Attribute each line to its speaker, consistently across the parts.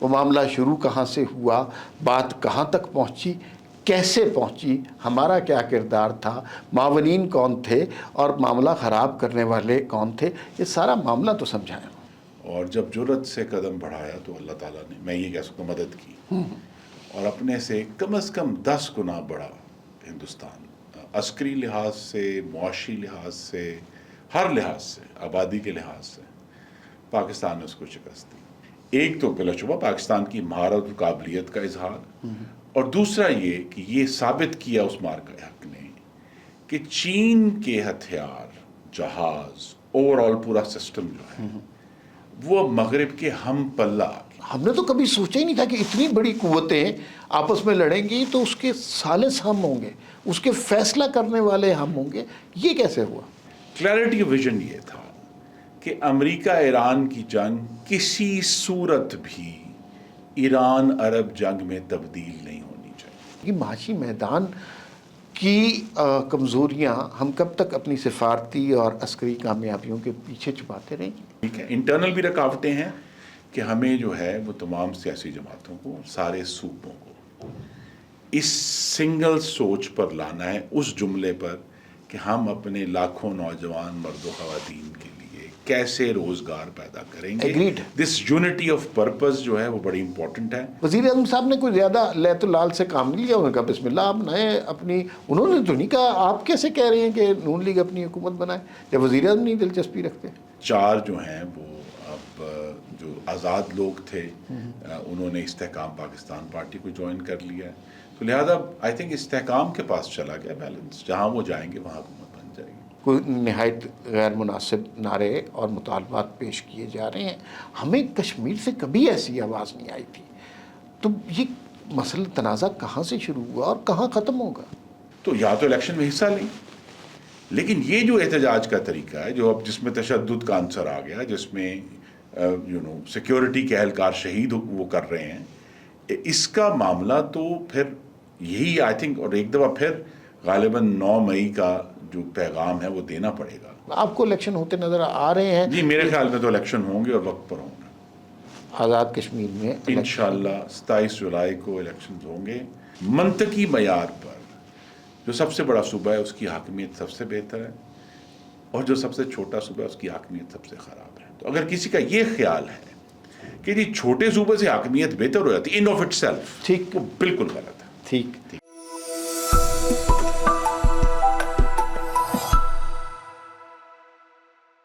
Speaker 1: وہ معاملہ شروع کہاں سے ہوا، بات کہاں تک پہنچی، کیسے پہنچی، ہمارا کیا کردار تھا، معاونین کون تھے اور معاملہ خراب کرنے والے کون تھے، یہ سارا معاملہ تو سمجھائیں.
Speaker 2: اور جب جرت سے قدم بڑھایا تو اللہ تعالیٰ نے، میں یہ کہہ سکتا ہوں، مدد کی، اور اپنے سے کم از کم 10 گنا بڑا ہندوستان، عسکری لحاظ سے، معاشی لحاظ سے، ہر لحاظ سے، آبادی کے لحاظ سے پاکستان نے اس کو شکست دی. ایک تو بلا شبہ پاکستان کی مہارت اور قابلیت کا اظہار، اور دوسرا یہ کہ یہ ثابت کیا اس مارکہ حق نے کہ چین کے ہتھیار، جہاز، اوور آل پورا سسٹم جو ہے وہ مغرب کے ہم پلہ آ گئی.
Speaker 1: ہم نے تو کبھی سوچا ہی نہیں تھا کہ اتنی بڑی قوتیں آپس میں لڑیں گی تو اس کے ثالث ہم ہوں گے، اس کے فیصلہ کرنے والے ہم ہوں گے. یہ کیسے ہوا؟
Speaker 2: کلیئرٹی ویژن یہ تھا کہ امریکہ ایران کی جنگ کسی صورت بھی ایران عرب جنگ میں تبدیل نہیں ہونی چاہیے.
Speaker 1: یہ معاشی میدان کی کمزوریاں ہم کب تک اپنی سفارتی اور عسکری کامیابیوں کے پیچھے چھپاتے رہیں گے؟
Speaker 2: ٹھیک ہے، انٹرنل بھی رکاوٹیں ہیں کہ ہمیں جو ہے وہ تمام سیاسی جماعتوں کو، سارے صوبوں کو اس سنگل سوچ پر لانا ہے، اس جملے پر کہ ہم اپنے لاکھوں نوجوان مرد و خواتین کے لیے کیسے روزگار پیدا کریں گے.
Speaker 1: Agreed.
Speaker 2: This unity of purpose جو ہے وہ بڑی امپورٹنٹ ہے.
Speaker 1: وزیر اعظم صاحب نے کوئی زیادہ لیت و لال سے کام نہیں لیا. انہوں نے کہا بسم اللہ آپ نئے اپنی، انہوں نے تو نہیں کہا آپ کیسے کہہ رہے ہیں کہ نون لیگ اپنی حکومت بنائے جب وزیر اعظم نہیں دلچسپی رکھتے.
Speaker 2: 4 جو ہیں وہ اب جو آزاد لوگ تھے انہوں نے استحکام پاکستان پارٹی کو جوائن کر لیا ہے، تو لہذا آئی تھنک استحکام کے پاس چلا گیا بیلنس، جہاں وہ جائیں گے وہاں حکومت بن جائے گی.
Speaker 1: کوئی نہایت غیر مناسب نعرے اور مطالبات پیش کیے جا رہے ہیں. ہمیں کشمیر سے کبھی ایسی آواز نہیں آئی تھی. تو یہ مسئلہ تنازع کہاں سے شروع ہوا اور کہاں ختم ہوگا؟
Speaker 2: تو یا تو الیکشن میں حصہ لیں، لیکن یہ جو احتجاج کا طریقہ ہے جو اب جس میں تشدد کا عنصر آ گیا، جس میں سیکیورٹی کے اہلکار شہید وہ کر رہے ہیں، اس کا معاملہ تو پھر یہی آئی تھنک، اور ایک دفعہ پھر غالباً 9 مئی کا جو پیغام ہے وہ دینا پڑے گا.
Speaker 1: آپ کو الیکشن ہوتے نظر آ رہے ہیں؟
Speaker 2: جی میرے خیال میں تو الیکشن ہوں گے اور وقت پر ہوں گے.
Speaker 1: آزاد کشمیر میں
Speaker 2: انشاءاللہ 27 جولائی کو الیکشنز ہوں گے منطقی معیار پر. جو سب سے بڑا صوبہ ہے اس کی حاکمیت سب سے بہتر ہے، اور جو سب سے چھوٹا صوبہ ہے اس کی حاکمیت سب سے خراب ہے. تو اگر کسی کا یہ خیال ہے کہ یہ چھوٹے صوبے سے حاکمیت بہتر ہو جاتی ان آف اٹ سیلف،
Speaker 1: ٹھیک،
Speaker 2: وہ بالکل غلط ہے.
Speaker 1: ٹھیک.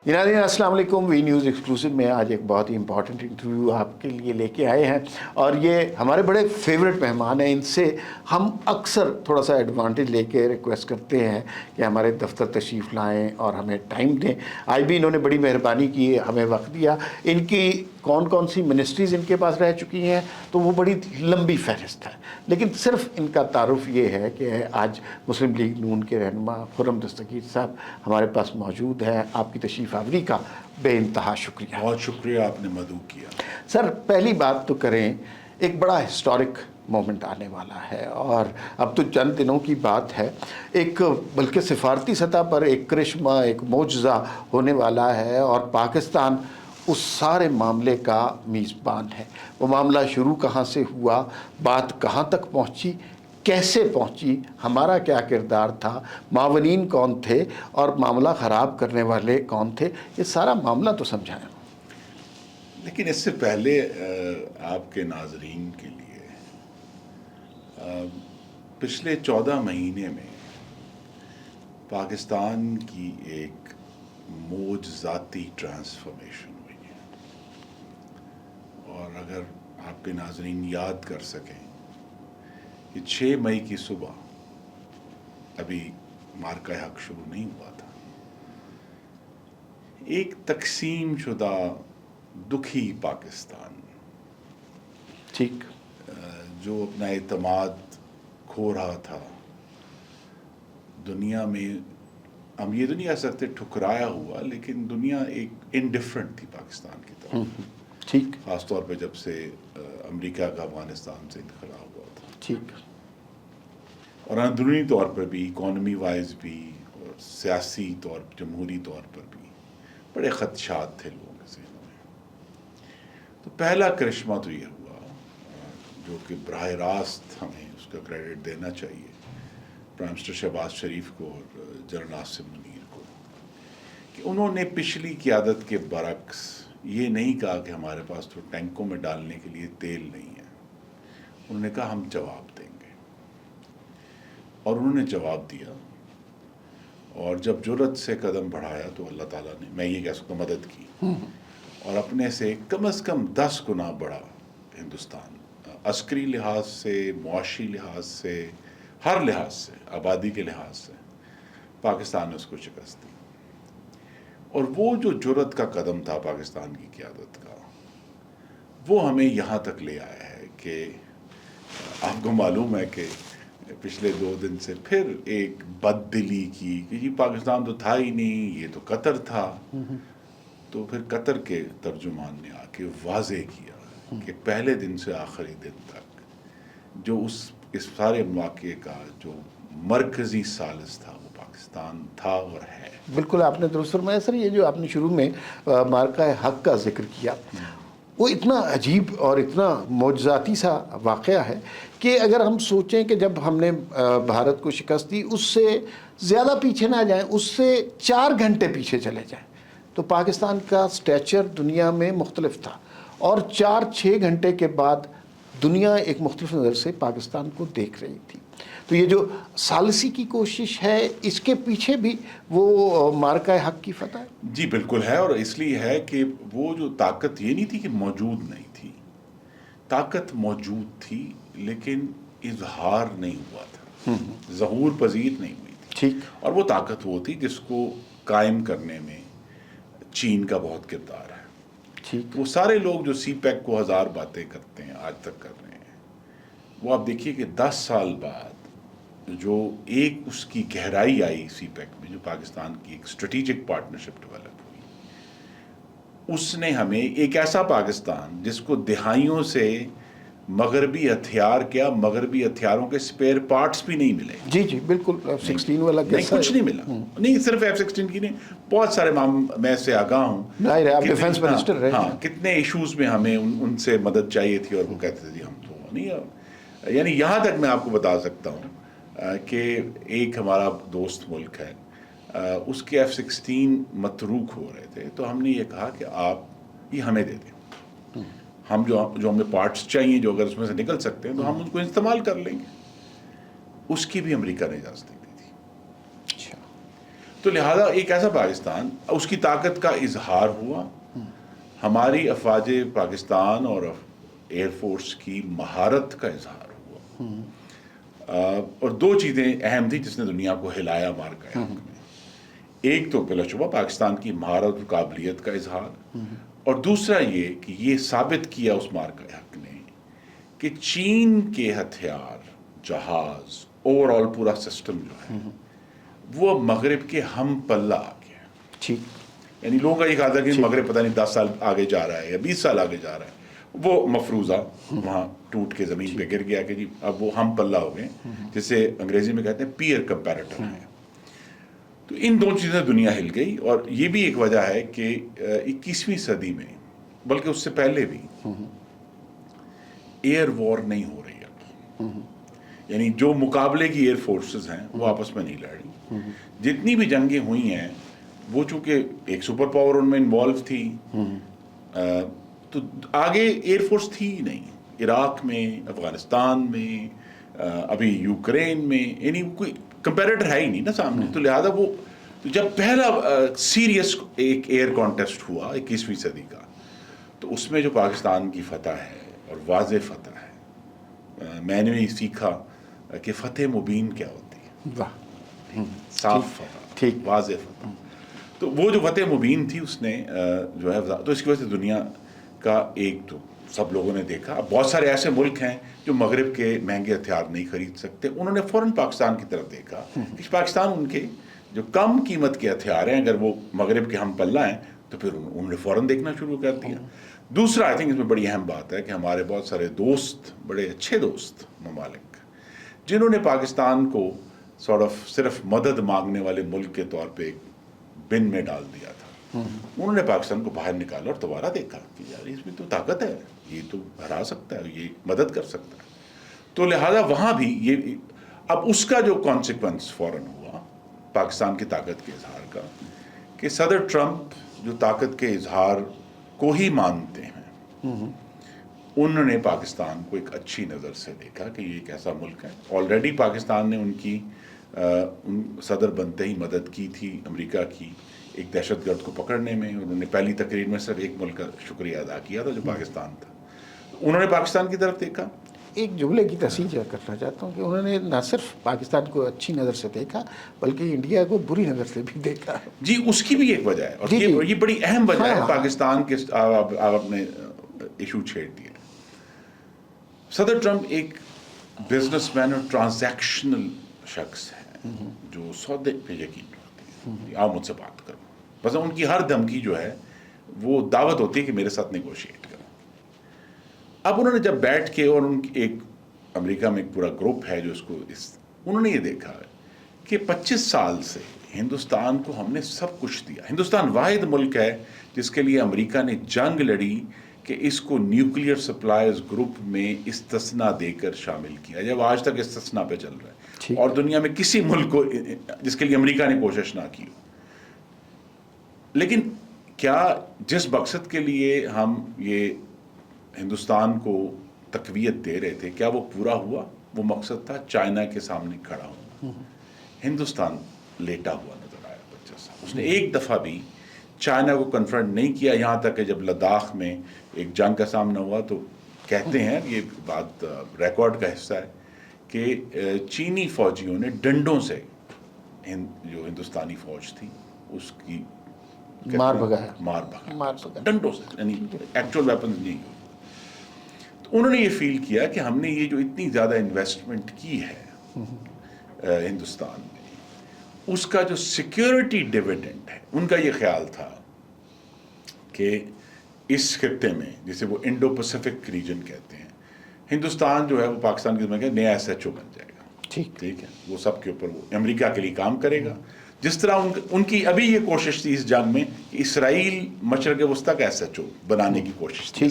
Speaker 1: ناظرین السلام علیکم. وی نیوز ایکسکلوسیو میں آج ایک بہت ہی امپورٹنٹ انٹرویو آپ کے لیے لے کے آئے ہیں، اور یہ ہمارے بڑے فیورٹ مہمان ہیں. ان سے ہم اکثر تھوڑا سا ایڈوانٹیج لے کے ریکویسٹ کرتے ہیں کہ ہمارے دفتر تشریف لائیں اور ہمیں ٹائم دیں. آج بھی انہوں نے بڑی مہربانی کی، ہمیں وقت دیا. ان کی کون سی منسٹریز ان کے پاس رہ چکی ہیں تو وہ بڑی لمبی فہرست ہے، لیکن صرف ان کا تعارف یہ ہے کہ آج مسلم لیگ نون کے رہنما خرم دستگیر صاحب ہمارے پاس موجود ہیں. آپ کی تشریف آوری کا بے انتہا شکریہ.
Speaker 2: بہت شکریہ، آپ نے مدعو کیا.
Speaker 1: سر پہلی بات تو کریں، ایک بڑا ہسٹورک مومنٹ آنے والا ہے، اور اب تو چند دنوں کی بات ہے، ایک بلکہ سفارتی سطح پر ایک کرشمہ، ایک معجزہ ہونے والا ہے، اور پاکستان اس سارے معاملے کا میزبان ہے. وہ معاملہ شروع کہاں سے ہوا، بات کہاں تک پہنچی، کیسے پہنچی، ہمارا کیا کردار تھا، معاونین کون تھے اور معاملہ خراب کرنے والے کون تھے، یہ سارا معاملہ تو سمجھائیں.
Speaker 2: لیکن اس سے پہلے آپ کے ناظرین کے لیے پچھلے 14 مہینے میں پاکستان کی ایک معجزاتی ٹرانسفارمیشن ہوئی ہے، اور اگر آپ کے ناظرین یاد کر سکیں کہ 6 مئی کی صبح ابھی مارکہ حق شروع نہیں ہوا تھا، ایک تقسیم شدہ دکھی پاکستان،
Speaker 1: ٹھیک،
Speaker 2: جو اپنا اعتماد کھو رہا تھا دنیا میں، ہم یہ تو نہیں کہہ سکتے ٹھکرایا ہوا، لیکن دنیا ایک انڈیفرنٹ تھی پاکستان کی طرف.
Speaker 1: ٹھیک،
Speaker 2: خاص طور پہ جب سے امریکہ کا افغانستان سے انخلا ہوا تھا،
Speaker 1: ٹھیک،
Speaker 2: اور اندرونی طور پر بھی، اکانومی وائز بھی، اور سیاسی طور، جمہوری طور پر بھی بڑے خدشات تھے لوگوں کے ذہنوں میں. تو پہلا کرشمہ تو یہ ہوا جو کہ براہ راست ہمیں اس کا کریڈٹ دینا چاہیے پرائم منسٹر شہباز شریف کو اور جنرل ناصر منیر کو، کہ انہوں نے پچھلی قیادت کے برعکس یہ نہیں کہا کہ ہمارے پاس تو ٹینکوں میں ڈالنے کے لیے تیل نہیں ہے، انہوں نے کہا ہم جواب دیں گے، اور انہوں نے جواب دیا، اور جب جرأت سے قدم بڑھایا تو اللہ تعالیٰ نے، میں یہ کہہ سکتا ہوں، مدد کی، اور اپنے سے کم از کم 10 گنا بڑا ہندوستان، عسکری لحاظ سے، معاشی لحاظ سے، ہر لحاظ سے، آبادی کے لحاظ سے پاکستان نے اس کو شکست دی۔ اور وہ جو جرأت کا قدم تھا پاکستان کی قیادت کا، وہ ہمیں یہاں تک لے آیا ہے کہ آپ کو معلوم ہے کہ پچھلے 2 دن سے پھر ایک بد دلی کی کہ جی پاکستان تو تھا ہی نہیں، یہ تو قطر تھا، تو پھر قطر کے ترجمان نے آ کے واضح کیا کہ پہلے دن سے آخری دن تک جو اس سارے واقعے کا جو مرکزی ثالث تھا وہ پاکستان تھا اور ہے۔
Speaker 1: بالکل آپ نے درست فرمایا سر۔ یہ جو آپ نے شروع میں مارکہ حق کا ذکر کیا، وہ اتنا عجیب اور اتنا معجزاتی سا واقعہ ہے کہ اگر ہم سوچیں کہ جب ہم نے بھارت کو شکست دی، اس سے زیادہ پیچھے نہ جائیں، اس سے 4 گھنٹے پیچھے چلے جائیں، تو پاکستان کا سٹیچر دنیا میں مختلف تھا، اور 4-6 گھنٹے کے بعد دنیا ایک مختلف نظر سے پاکستان کو دیکھ رہی تھی۔ تو یہ جو ثالثی کی کوشش ہے، اس کے پیچھے بھی وہ مارکہ حق کی فتح ہے۔
Speaker 2: جی بالکل ہے، اور اس لیے ہے کہ وہ جو طاقت یہ نہیں تھی کہ موجود نہیں تھی، طاقت موجود تھی لیکن اظہار نہیں ہوا تھا، ظہور پذیر نہیں ہوئی تھی۔
Speaker 1: ٹھیک۔
Speaker 2: اور وہ طاقت وہ تھی جس کو قائم کرنے میں چین کا بہت کردار ہے۔
Speaker 1: ٹھیک۔
Speaker 2: وہ سارے لوگ جو سی پیک کو 1000 باتیں کرتے ہیں، آج تک کر رہے ہیں، وہ آپ دیکھیے کہ 10 سال بعد جو ایک اس کی گہرائی آئی سی پیک میں، جو پاکستان کی ایک اسٹریٹجک پارٹنرشپ ڈیولپ ہوئی، اس نے ہمیں ایک ایسا پاکستان جس کو دہائیوں سے مغربی ہتھیار کیا، مغربی ہتھیاروں کے سپیئر پارٹس بھی نہیں ملے۔
Speaker 1: جی جی بالکل، F-16 والا
Speaker 2: نہیں،
Speaker 1: قصہ
Speaker 2: کچھ نہیں ملا، نہیں صرف F-16 کی نہیں، بہت سارے میں سے آگاہ ہوں۔
Speaker 1: ظاہر ہے، آپ ڈیفنس منسٹر رہے۔
Speaker 2: ہاں، کتنے ایشوز میں ہمیں ان سے مدد چاہیے تھی، اور وہ کہتے تھے جی ہم تو نہیں، یعنی یہاں تک میں آپ کو بتا سکتا ہوں کہ ایک ہمارا دوست ملک ہے، اس کے F-16 متروک ہو رہے تھے، تو ہم نے یہ کہا کہ آپ یہ ہمیں دے دیں، ہم جو ہمیں پارٹس چاہیے، جو اگر اس میں سے نکل سکتے ہیں تو ہم ان کو استعمال کر لیں گے۔ اس کی بھی امریکہ نے اجازت نہیں دی تھی۔
Speaker 1: اچھا۔
Speaker 2: تو لہٰذا ایک ایسا پاکستان، اس کی طاقت کا اظہار ہوا، ہماری افواج پاکستان اور ایئر فورس کی مہارت کا اظہار ہوا، اور 2 چیزیں اہم تھیں جس نے دنیا کو ہلایا مارکہ حق میں۔ ایک تو بلا شبہ پاکستان کی مہارت اور قابلیت کا اظہار، اور دوسرا یہ کہ یہ ثابت کیا اس مارکہ حق نے کہ چین کے ہتھیار، جہاز، اوور آل پورا سسٹم جو ہے وہ مغرب کے ہم پلہ آ گیا۔
Speaker 1: ٹھیک۔
Speaker 2: یعنی لوگوں کا یہ کہا تھا کہ مغرب پتہ نہیں 10 سال آگے جا رہا ہے یا 20 سال آگے جا رہا ہے، وہ مفروضہ وہاں ٹوٹ کے زمین پہ گر گیا کہ جی اب وہ ہم پلہ ہو گئے، جسے انگریزی میں کہتے ہیں پیئر کمپیریٹر ہے۔ تو ان 2 چیزیں دنیا ہل گئی، اور یہ بھی ایک وجہ ہے کہ 21ویں صدی میں، بلکہ اس سے پہلے بھی، ایئر وار نہیں ہو رہی اب، یعنی جو مقابلے کی ایئر فورسز ہیں وہ آپس میں نہیں لڑ رہی۔ جتنی بھی جنگیں ہوئی ہیں وہ چونکہ ایک سپر پاور ان میں انوالو تھی، تو آگے ایئر فورس تھی ہی نہیں، عراق میں، افغانستان میں، ابھی یوکرین میں، یعنی کوئی کمپیریٹر ہے ہی نہیں نا سامنے۔ تو لہٰذا وہ جب پہلا سیریس ایک ایئر کانٹیسٹ ہوا 21ویں صدی کا، تو اس میں جو پاکستان کی فتح ہے اور واضح فتح ہے، میں نے بھی سیکھا کہ فتح مبین کیا ہوتی ہے،
Speaker 1: واہ،
Speaker 2: صاف فتح، واضح فتح۔ تو وہ جو فتح مبین تھی اس نے جو ہے، تو اس کی وجہ سے دنیا کا ایک تو سب لوگوں نے دیکھا، اب بہت سارے ایسے ملک ہیں جو مغرب کے مہنگے ہتھیار نہیں خرید سکتے، انہوں نے فوراً پاکستان کی طرف دیکھا کہ پاکستان ان کے جو کم قیمت کے ہتھیار ہیں، اگر وہ مغرب کے ہم پلہ ہیں، تو پھر انہوں نے فوراً دیکھنا شروع کر دیا۔ دوسرا آئی تھنک اس میں بڑی اہم بات ہے کہ ہمارے بہت سارے دوست، بڑے اچھے دوست ممالک، جنہوں نے پاکستان کو صرف مدد مانگنے والے ملک کے طور پہ بن میں ڈال دیا تھا، انہوں نے پاکستان کو باہر نکالا اور دوبارہ دیکھا کہ یار اس میں تو طاقت ہے, یہ تو ہرا سکتا ہے, یہ مدد کر سکتا ہے. تو لہٰذا وہاں بھی یہ اب اس کا جو کانسیکوینس فوراً ہوا پاکستان کی طاقت کے اظہار کا, کہ صدر ٹرمپ جو طاقت کے اظہار کو ہی مانتے ہیں, انہوں نے پاکستان کو ایک اچھی نظر سے دیکھا کہ یہ ایک ایسا ملک ہے. آلریڈی پاکستان نے ان کی صدر بنتے ہی مدد کی تھی امریکہ کی ایک دہشت گرد کو پکڑنے میں. انہوں نے پہلی تقریر میں صرف ایک ملک کا شکریہ ادا کیا تھا جو پاکستان تھا. انہوں نے پاکستان کی طرف دیکھا.
Speaker 1: ایک جملے کی تصحیح کرنا چاہتا ہوں کہ انہوں نے نہ صرف پاکستان کو اچھی نظر سے دیکھا بلکہ انڈیا کو بری نظر سے بھی دیکھا.
Speaker 2: جی اس کی بھی ایک وجہ ہے, اور یہ بڑی اہم وجہ ہے پاکستان کے. آپ اپنے ایشو چھیڑ دیے. صدر ٹرمپ ایک بزنس مین اور ٹرانزیکشنل شخص ہے جو سودے پہ یقین رکھتے ہیں. آپ مجھ سے بات کرو, بس ان کی ہر دھمکی جو ہے وہ دعوت ہوتی ہے کہ میرے ساتھ نیگوشیٹ کرو. اب انہوں نے جب بیٹھ کے, اور ان ایک امریکہ میں ایک پورا گروپ ہے جو اس کو انہوں نے یہ دیکھا کہ 25 سال سے ہندوستان کو ہم نے سب کچھ دیا. ہندوستان واحد ملک ہے جس کے لیے امریکہ نے جنگ لڑی کہ اس کو نیوکلیئر سپلائرز گروپ میں استثناء دے کر شامل کیا, جب آج تک استثناء پہ چل رہا ہے, اور دنیا میں کسی ملک کو جس کے لیے امریکہ نے کوشش نہ کی ہو. لیکن کیا جس مقصد کے لیے ہم یہ ہندوستان کو تقویت دے رہے تھے, کیا وہ پورا ہوا؟ وہ مقصد تھا چائنا کے سامنے کھڑا ہونا. ہندوستان لیٹا ہوا نظر آیا 25 سال. اس نے ایک دفعہ بھی چائنا کو کنفرنٹ نہیں کیا, یہاں تک کہ جب لداخ میں ایک جنگ کا سامنا ہوا تو کہتے ہیں, یہ بات ریکارڈ کا حصہ ہے, کہ چینی فوجیوں نے ڈنڈوں سے جو ہندوستانی فوج تھی اس کی
Speaker 1: مار بھگا
Speaker 2: ڈنڈوں سے, یعنی ایکچوئل ویپنز نہیں ہوئی. تو انہوں نے یہ فیل کیا کہ ہم نے یہ جو اتنی زیادہ انویسٹمنٹ کی ہے ہندوستان میں, اس کا جو سیکیورٹی ڈیویڈنڈ ہے, ان کا یہ خیال تھا کہ اس خطے میں, جسے وہ انڈو پیسفک ریجن کہتے ہیں, ہندوستان جو ہے وہ پاکستان کے ذمہ نیا SHO بن جائے گا. ٹھیک ہے, وہ سب کے اوپر وہ امریکہ کے لیے کام کرے گا. جس طرح ان کی ابھی یہ کوشش تھی اس جنگ میں کہ اسرائیل مشرق وسطیٰ کا SHO بنانے کی کوشش تھی.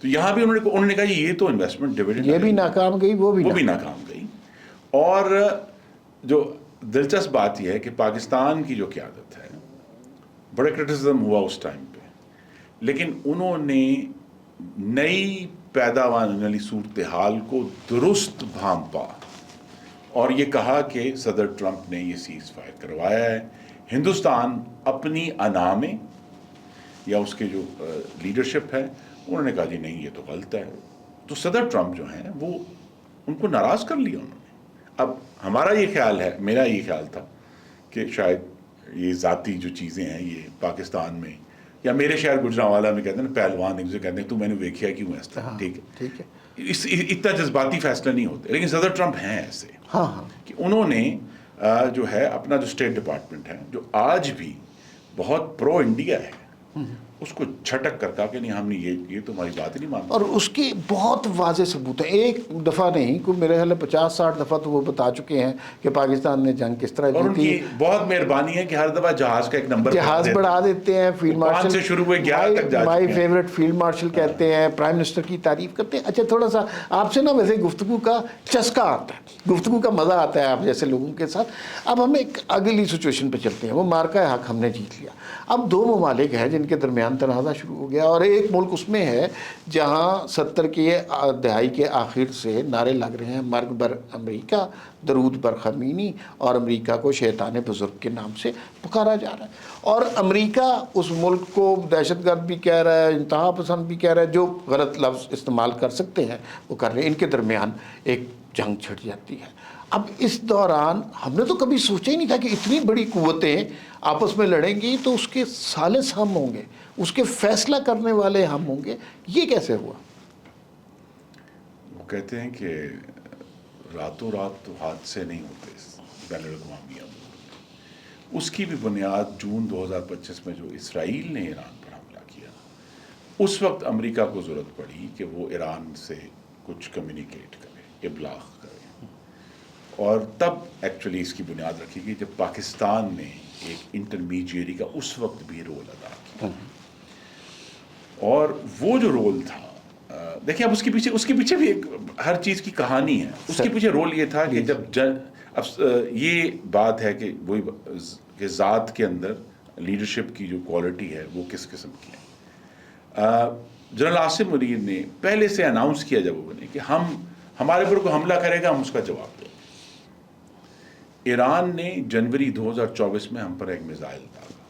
Speaker 2: تو یہاں بھی انہوں نے کہا یہ تو انویسٹمنٹ ڈیویڈنڈ
Speaker 1: یہ بھی ناکام گئی, وہ بھی
Speaker 2: ناکام گئی. اور جو دلچسپ بات یہ ہے کہ پاکستان کی جو قیادت ہے, بڑے کرٹیسزم ہوا اس ٹائم پہ, لیکن انہوں نے نئی پیدا ہونے والی صورتحال کو درست بھانپا اور یہ کہا کہ صدر ٹرمپ نے یہ سیز فائر کروایا ہے. ہندوستان اپنی انا میں یا اس کے جو لیڈرشپ ہے, انہوں نے کہا جی نہیں یہ تو غلط ہے. تو صدر ٹرمپ جو ہیں وہ ان کو ناراض کر لیا انہوں نے. اب ہمارا یہ خیال ہے, میرا یہ خیال تھا کہ شاید یہ ذاتی جو چیزیں ہیں یہ پاکستان میں, یا میرے شہر گجرانوالہ میں کہتے ہیں نا پہلوان, ایک کہتے ہیں تو میں نے دیکھا کیوں ایسا. ٹھیک ہے, اتنا جذباتی فیصلہ نہیں ہوتے. لیکن صدر ٹرمپ ہیں ایسے کہ انہوں نے جو ہے اپنا جو اسٹیٹ ڈپارٹمنٹ ہے جو آج بھی بہت پرو انڈیا ہے, اس کو جھٹک کر کہا کہ نہیں ہم نے یہ تو ہماری بات ہی نہیں مانتے.
Speaker 1: اور اس کی بہت واضح ثبوت ہے, ایک دفعہ نہیں, کوئی میرے خیال 50-60 دفعہ تو وہ بتا چکے ہیں کہ پاکستان نے جنگ کس طرح
Speaker 2: اور ان کی بہت مہربانی ہے کہ ہر دفعہ جہاز کا ایک نمبر
Speaker 1: جہاز بڑھا دیتے ہیں. فیلڈ مارشل
Speaker 2: سے شروع ہوئے 11 تک جا
Speaker 1: مائی فیوریٹ فیلڈ مارشل کہتے ہیں, پرائم منسٹر کی تعریف کرتے ہیں. اچھا تھوڑا سا آپ سے نا ویسے گفتگو کا چسکا آتا ہے, گفتگو کا مزہ آتا ہے آپ جیسے لوگوں کے ساتھ. اب ہم ایک اگلی سچویشن پہ چلتے ہیں. وہ مارکا حق ہم نے جیت لیا. اب 2 ممالک ہیں جن کے درمیان تنازع شروع ہو گیا, اور ایک ملک اس میں ہے جہاں 70 کی دہائی کے آخر سے نعرے لگ رہے ہیں مرگ بر امریکہ, درود بر خمینی, اور امریکہ کو شیطان بزرگ کے نام سے پکارا جا رہا ہے. اور امریکہ اس ملک کو دہشت گرد بھی کہہ رہا ہے, انتہا پسند بھی کہہ رہا ہے, جو غلط لفظ استعمال کر سکتے ہیں وہ کر رہے ہیں. ان کے درمیان ایک جنگ چھڑ جاتی ہے. اب اس دوران ہم نے تو کبھی سوچا ہی نہیں تھا کہ اتنی بڑی قوتیں آپس میں لڑیں گی تو اس کے ثالث ہم ہوں گے, اس کے فیصلہ کرنے والے ہم ہوں گے. یہ کیسے ہوا؟
Speaker 2: وہ کہتے ہیں کہ راتوں رات تو حادثے نہیں ہوتے بین الاقوامی امور. اس کی بھی بنیاد جون 2025 میں جو اسرائیل نے ایران پر حملہ کیا, اس وقت امریکہ کو ضرورت پڑی کہ وہ ایران سے کچھ کمیونیکیٹ کرے, ابلاغ کرے, اور تب ایکچولی اس کی بنیاد رکھی گئی جب پاکستان نے ایک انٹرمیڈیری کا اس وقت بھی رول ادا کیا. اور وہ جو رول تھا دیکھیں اب اس کے پیچھے بھی ایک ہر چیز کی کہانی ہے. اس کے پیچھے رول یہ تھا کہ جب اب یہ بات ہے کہ وہی کہ ذات کے اندر لیڈرشپ کی جو کوالٹی ہے وہ کس قسم کی ہے. جنرل عاصم منیر نے پہلے سے اناؤنس کیا جب وہ بنے کہ ہمارے اوپر کوئی حملہ کرے گا ہم اس کا جواب دیں گے. ایران نے جنوری 2024 میں ہم پر ایک میزائل داغا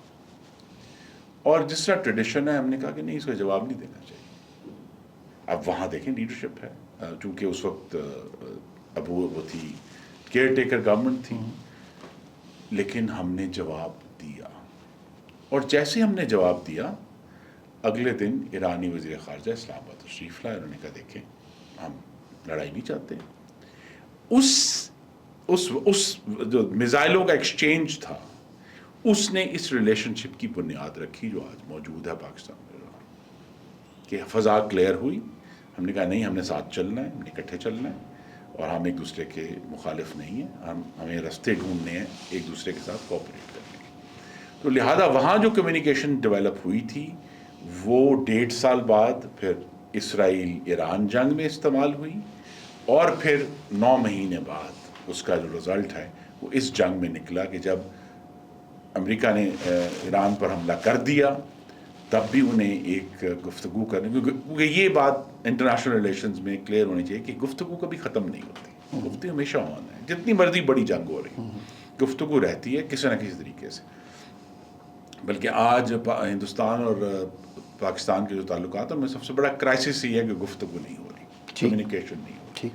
Speaker 2: اور جس طرح ٹریڈیشن ہے ہم نے کہا کہ نہیں اس کا جواب نہیں دینا چاہیے. اب وہاں دیکھیں لیڈرشپ ہے چونکہ اس وقت وہ تھی کیئر ٹیکر گورنمنٹ تھی لیکن ہم نے جواب دیا. اور جیسے ہم نے جواب دیا اگلے دن ایرانی وزیر خارجہ اسلام آباد تشریف لائے. انہوں نے کہا دیکھیں ہم لڑائی نہیں چاہتے. اس جو میزائلوں کا ایکسچینج تھا اس نے اس ریلیشن شپ کی بنیاد رکھی جو آج موجود ہے پاکستان میں کہ فضا کلیئر ہوئی. ہم نے کہا نہیں ہم نے ساتھ چلنا ہے, ہم نے اکٹھے چلنا ہے اور ہم ایک دوسرے کے مخالف نہیں ہیں. ہمیں راستے ڈھونڈنے ہیں ایک دوسرے کے ساتھ کوآپریٹ کرنے کے. تو لہٰذا وہاں جو کمیونیکیشن ڈیولپ ہوئی تھی وہ 1.5 سال بعد پھر اسرائیل ایران جنگ میں استعمال ہوئی اور پھر 9 مہینے بعد اس کا جو رزلٹ ہے وہ اس جنگ میں نکلا کہ جب امریکہ نے ایران پر حملہ کر دیا تب بھی انہیں ایک گفتگو کرنے کیونکہ یہ بات انٹرنیشنل ریلیشنز میں کلیئر ہونی چاہیے کہ گفتگو کبھی ختم نہیں ہوتی. گفتگو ہمیشہ ہونا ہے. جتنی مرضی بڑی جنگ ہو رہی گفتگو رہتی ہے کسی نہ کسی طریقے سے. بلکہ آج ہندوستان اور پاکستان کے جو تعلقات ہیں ان میں سب سے بڑا کرائسس یہ ہے کہ گفتگو نہیں ہو رہی, کمیونیکیشن نہیں ہو رہی.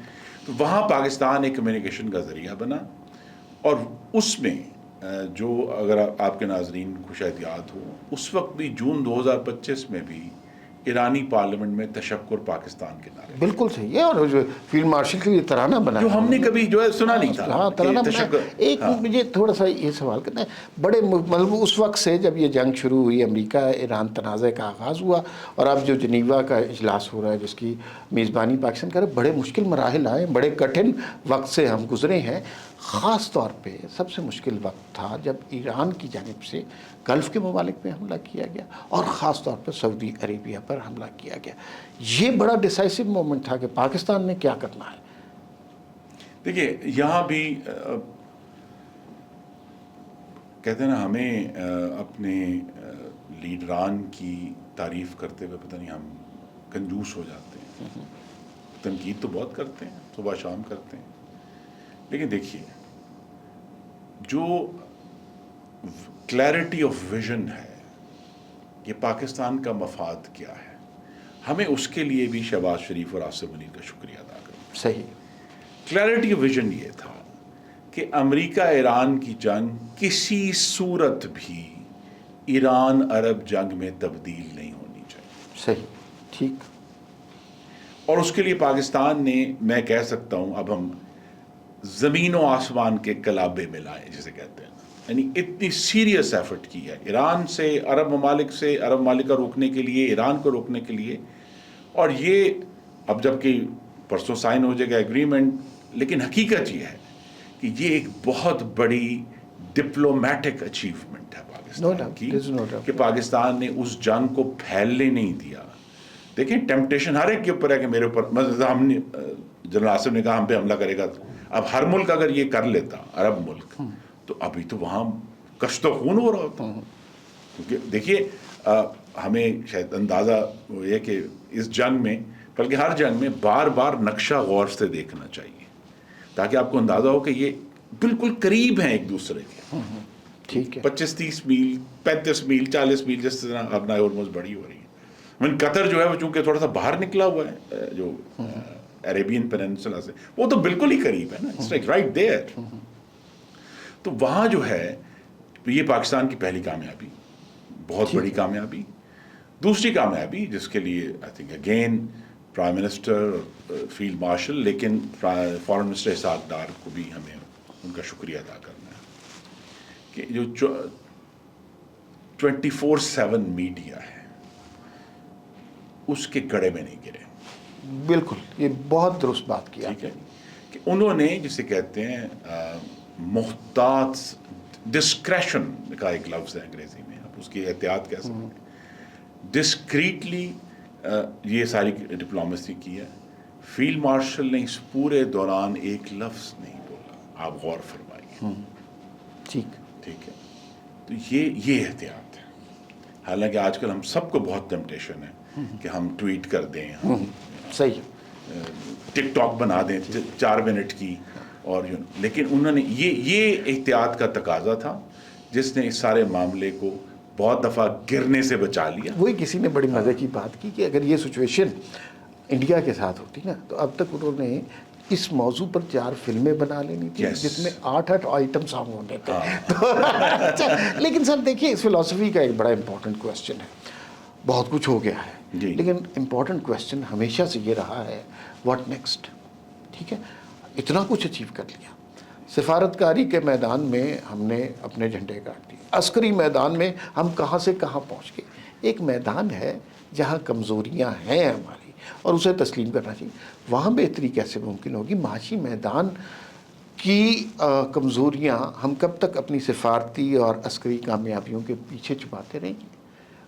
Speaker 2: تو وہاں پاکستان ایک کمیونیکیشن کا ذریعہ بنا اور اس میں جو اگر آپ کے ناظرین کو شاید یاد ہو اس وقت بھی جون 2025 میں بھی ایرانی پارلیمنٹ میں تشکر پاکستان کے نعرے
Speaker 1: بالکل صحیح ہے. اور فیلڈ مارشل کے لیے ترانہ بنا
Speaker 2: جو ہم نے کبھی جو ہے سنا نہیں تھا.
Speaker 1: ہاں ترانہ بنا. ایک مجھے تھوڑا سا یہ سوال کرنا ہے بڑے مطلب اس وقت سے جب یہ جنگ شروع ہوئی امریکہ ایران تنازع کا آغاز ہوا اور اب جو جنیوا کا اجلاس ہو رہا ہے جس کی میزبانی پاکستان کر رہا ہے بڑے مشکل مراحل آئے بڑے کٹھن وقت سے ہم گزرے ہیں. خاص طور پہ سب سے مشکل وقت تھا جب ایران کی جانب سے گلف کے ممالک پہ حملہ کیا گیا اور خاص طور پہ سعودی عربیہ پر حملہ کیا گیا. یہ بڑا ڈیسائسو مومنٹ تھا کہ پاکستان نے کیا کرنا ہے.
Speaker 2: دیکھیے یہاں بھی کہتے ہیں نا ہمیں اپنے لیڈران کی تعریف کرتے ہوئے پتہ نہیں ہم کنجوس ہو جاتے ہیں. تنقید تو بہت کرتے ہیں صبح شام کرتے ہیں لیکن دیکھیے جو کلیئرٹی آف ویژن ہے کہ پاکستان کا مفاد کیا ہے ہمیں اس کے لیے بھی شہباز شریف اور آصف منیر کا شکریہ ادا کرنا.
Speaker 1: صحیح.
Speaker 2: کلیئرٹی آف ویژن یہ تھا کہ امریکہ ایران کی جنگ کسی صورت بھی ایران عرب جنگ میں تبدیل نہیں ہونی چاہیے.
Speaker 1: صحیح. ٹھیک.
Speaker 2: اور اس کے لیے پاکستان نے میں کہہ سکتا ہوں اب ہم زمین و آسمان کے کلابے ملائے جسے کہتے ہیں یعنی اتنی سیریس ایفرٹ کی ہے ایران سے عرب ممالک کا روکنے کے لیے ایران کو روکنے کے لیے. اور یہ اب جب کہ پرسوں سائن ہو جائے گا ایگریمنٹ لیکن حقیقت یہ ہے کہ یہ ایک بہت بڑی ڈپلومیٹک اچیومنٹ ہے پاکستان کی کہ پاکستان نے اس جنگ کو پھیلنے نہیں دیا. دیکھیں ٹیمپٹیشن ہر ایک کے اوپر ہے کہ میرے اوپر ہم نے جنرل عاصم نے کہا ہم پہ حملہ کرے گا. اب ہر ملک اگر یہ کر لیتا عرب ملک تو ابھی تو وہاں کشت و خون ہو رہا ہوتا. کیونکہ دیکھیے ہمیں شاید اندازہ یہ کہ اس جنگ میں بلکہ ہر جنگ میں بار بار نقشہ غور سے دیکھنا چاہیے تاکہ آپ کو اندازہ ہو کہ یہ بالکل قریب ہیں ایک دوسرے کے.
Speaker 1: ٹھیک ہے.
Speaker 2: 25-30 میل 35 میل 40 میل جس طرح اب ہارموز بڑی ہو رہی ہے. قطر جو ہے وہ چونکہ تھوڑا سا باہر نکلا ہوا ہے جو عربین پیننسولا سے وہ تو بالکل ہی قریب ہے نا. It's like right there. تو وہاں جو ہے یہ پاکستان کی پہلی کامیابی بہت بڑی کامیابی. دوسری کامیابی جس کے لیے I think again prime minister field marshal لیکن فارن منسٹر اسحاق ڈار کو بھی ہمیں ان کا شکریہ ادا کرنا ہے کہ جو 24/7 میڈیا ہے اس کے گڑے میں نہیں گرے.
Speaker 1: بالکل یہ بہت درست بات کیا.
Speaker 2: ٹھیک ہے کہ انہوں نے جسے کہتے ہیں محتاط ڈسکریشن کا ایک لفظ ہے انگریزی میں, آپ اس کی احتیاط کہہ سکتے ہیں. ڈسکریٹلی یہ ساری ڈپلومیسی کی ہے. فیلڈ مارشل نے اس پورے دوران ایک لفظ نہیں بولا, آپ غور فرمائیے. ٹھیک ہے, تو یہ احتیاط ہے. حالانکہ آج کل ہم سب کو بہت ٹیمپٹیشن ہے کہ ہم ٹویٹ کر دیں, ہم
Speaker 1: صحیح,
Speaker 2: ٹک ٹاک بنا دیں 4 منٹ کی, اور لیکن انہوں نے یہ احتیاط کا تقاضا تھا جس نے اس سارے معاملے کو بہت دفعہ گرنے سے بچا لیا.
Speaker 1: وہی کسی نے بڑی مزے کی بات کی کہ اگر یہ سچویشن انڈیا کے ساتھ ہوتی نا تو اب تک انہوں نے اس موضوع پر 4 فلمیں بنا لینی تھی, جس میں 8 آئٹم سانگ ہونے تھے. لیکن سر دیکھیے, اس فلسفی کا ایک بڑا امپورٹنٹ کویسچن ہے. بہت کچھ ہو گیا ہے, لیکن امپورٹنٹ کویسچن ہمیشہ سے یہ رہا ہے, واٹ نیکسٹ. ٹھیک ہے, اتنا کچھ اچیو کر لیا. سفارتکاری کے میدان میں ہم نے اپنے جھنڈے گاڑ دیے, عسکری میدان میں ہم کہاں سے کہاں پہنچ گئے. ایک میدان ہے جہاں کمزوریاں ہیں ہماری اور اسے تسلیم کرنا چاہیے. وہاں بہتری کیسے ممکن ہوگی؟ معاشی میدان کی کمزوریاں ہم کب تک اپنی سفارتی اور عسکری کامیابیوں کے پیچھے چھپاتے رہیں گے؟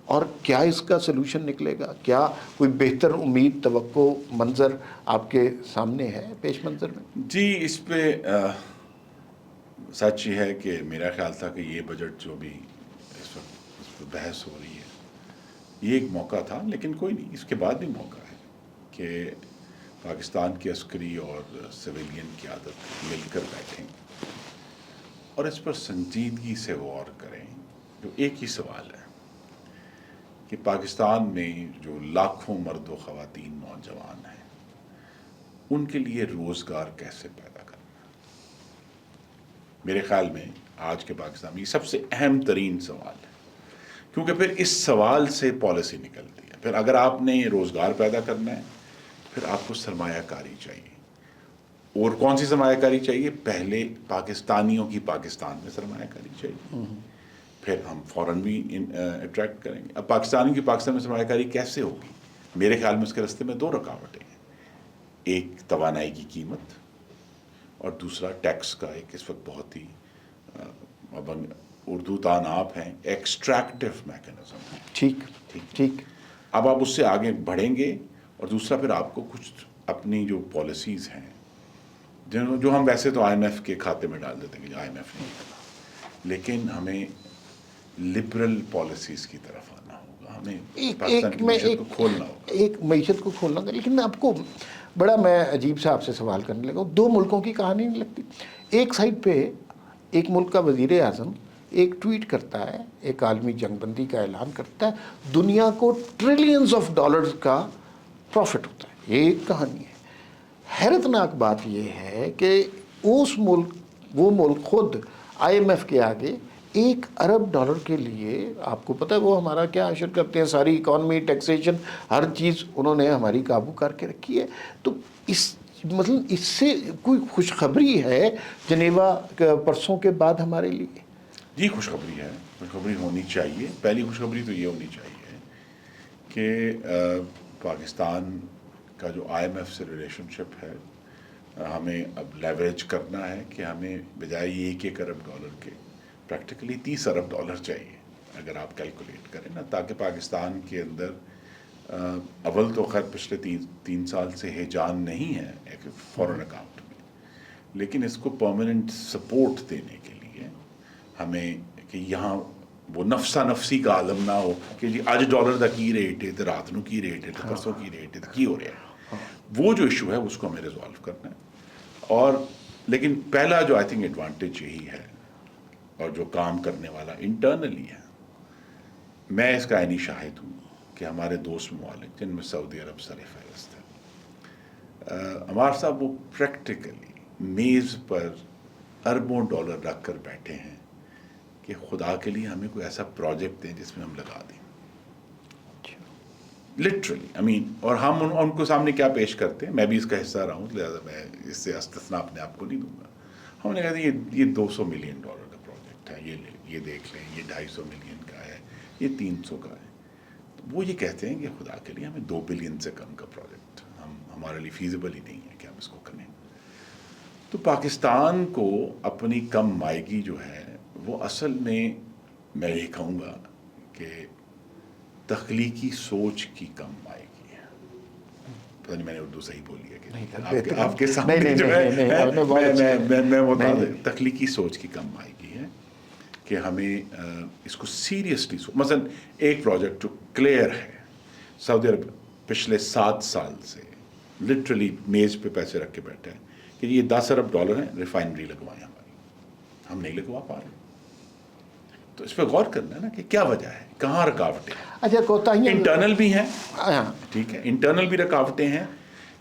Speaker 1: اور کیا اس کا سلوشن نکلے گا؟ کیا کوئی بہتر امید, توقع, منظر آپ کے سامنے ہے پیش منظر میں؟
Speaker 2: جی, اس پہ سچ یہ ہے کہ میرا خیال تھا کہ یہ بجٹ جو بھی اس وقت اس پہ بحث ہو رہی ہے یہ ایک موقع تھا, لیکن کوئی نہیں, اس کے بعد بھی موقع ہے کہ پاکستان کی عسکری اور سویلین قیادت مل کر بیٹھیں اور اس پر سنجیدگی سے غور کریں. جو ایک ہی سوال ہے کہ پاکستان میں جو لاکھوں مرد و خواتین نوجوان ہیں ان کے لیے روزگار کیسے پیدا کرنا. میرے خیال میں آج کے پاکستان میں یہ سب سے اہم ترین سوال ہے, کیونکہ پھر اس سوال سے پالیسی نکلتی ہے. پھر اگر آپ نے روزگار پیدا کرنا ہے پھر آپ کو سرمایہ کاری چاہیے. اور کون سی سرمایہ کاری چاہیے؟ پہلے پاکستانیوں کی پاکستان میں سرمایہ کاری چاہیے, پھر ہم فوراً بھی اٹریکٹ کریں گے. اب پاکستانی کی پاکستان میں سرمایہ کاری کیسے ہوگی؟ میرے خیال میں اس کے راستے میں 2 رکاوٹیں ہیں. ایک توانائی کی قیمت اور دوسرا ٹیکس کا ایک اس وقت بہت ہی اردو تعناب ہیں, ایکسٹریکٹو میکنزم ہے.
Speaker 1: ٹھیک.
Speaker 2: اب آپ اس سے آگے بڑھیں گے, اور دوسرا پھر آپ کو کچھ اپنی جو پالیسیز ہیں جو ہم ویسے تو IMF کے کھاتے میں ڈال دیتے ہیں کہ IMF نہیں کرنا, لیکن ہمیں لبرل پالیسیز کی طرف آنا ہوگا. ہمیں پاکستان کی معیشت کو کھولنا ہوگا.
Speaker 1: ایک معیشت کو کھولنا ہوگا. لیکن آپ کو بڑا میں عجیب سے آپ سے سوال کرنے لگا. 2 ملکوں کی کہانی نہیں لگتی. ایک سائڈ پہ ایک ملک کا وزیر اعظم ایک ٹویٹ کرتا ہے, ایک عالمی جنگ بندی کا اعلان کرتا ہے, دنیا کو ٹریلینز آف ڈالرز کا پروفٹ ہوتا ہے. یہ ایک کہانی ہے. حیرت ناک بات یہ ہے کہ وہ ملک خود IMF کے آگے $1 ارب کے لیے, آپ کو پتہ ہے وہ ہمارا کیا اشر کرتے ہیں, ساری اکانومی, ٹیکسیشن, ہر چیز انہوں نے ہماری قابو کر کے رکھی ہے. تو اس سے کوئی خوشخبری ہے جنیوا پرسوں کے بعد ہمارے لیے؟
Speaker 2: جی, خوشخبری ہے, خوشخبری ہونی چاہیے. پہلی خوشخبری تو یہ ہونی چاہیے کہ پاکستان کا جو IMF سے ریلیشن شپ ہے ہمیں اب لیوریج کرنا ہے کہ ہمیں بجائے یہ $1 ارب کے پریکٹیکلی $30 ارب چاہیے اگر آپ کیلکولیٹ کریں نا, تاکہ پاکستان کے اندر اول تو خیر پچھلے 3 سال سے ہیجان نہیں ہے ایک فورن اکاؤنٹ میں, لیکن اس کو پرماننٹ سپورٹ دینے کے لیے ہمیں کہ یہاں وہ نفسا نفسی کا عالم نہ ہو کہ جی آج ڈالر دا کی ریٹ ہے تو رات نو کی ریٹ ہے تو پرسوں کی ریٹ ہے تو کی ہو رہا ہے. وہ جو ایشو ہے اس کو ہمیں ریزالو کرنا ہے. اور لیکن پہلا جو آئی تھنک ایڈوانٹیج یہی ہے اور جو کام کرنے والا انٹرنلی ہے, میں اس کا عینی شاہد ہوں کہ ہمارے دوست ممالک جن میں سعودی عرب سر فہرست ہے, عمار صاحب وہ پریکٹیکلی میز پر اربوں ڈالر رکھ کر بیٹھے ہیں کہ خدا کے لیے ہمیں کوئی ایسا پروجیکٹ دیں جس میں ہم لگا دیں. لٹرلی اور ہم ان کو سامنے کیا پیش کرتے ہیں, میں بھی اس کا حصہ رہا ہوں لہٰذا میں اس سے استثنا اپنے آپ کو نہیں دوں گا. ہم نے کہا یہ $200 ملین کا پروجیکٹ ہے, یہ دیکھ لیں, یہ $250 ملین کا ہے, یہ 300 کا ہے. تو وہ یہ کہتے ہیں کہ خدا کے لیے ہمیں 2 بلین سے کم کا پروجیکٹ ہمارے لیے فیزیبل ہی نہیں ہے کہ ہم اس کو کریں. تو پاکستان کو اپنی کم مائیگی جو ہے وہ اصل میں یہ کہوں گا کہ تخلیقی سوچ کی کم آئے گی. پتہ نہیں میں نے اردو صحیح بولی ہے کہ آپ کے سامنے جو ہے میں تخلیقی سوچ کی کم آئے گی ہے کہ ہمیں اس کو سیریسلی مثلا ایک پروجیکٹ جو کلیئر ہے، سعودی عرب پچھلے 7 سال سے لٹرلی میز پہ پیسے رکھ کے بیٹھے ہیں کہ یہ $10 ارب ہیں، ریفائنری لگوائیں ہماری، ہم نہیں لگوا پا رہے. تو اس پہ غور کرنا ہے نا کہ کیا وجہ ہے، کہاں رکاوٹیں ہیں.
Speaker 1: اچھا کوتاہیاں
Speaker 2: انٹرنل بھی ہیں، ٹھیک ہے، انٹرنل بھی رکاوٹیں ہیں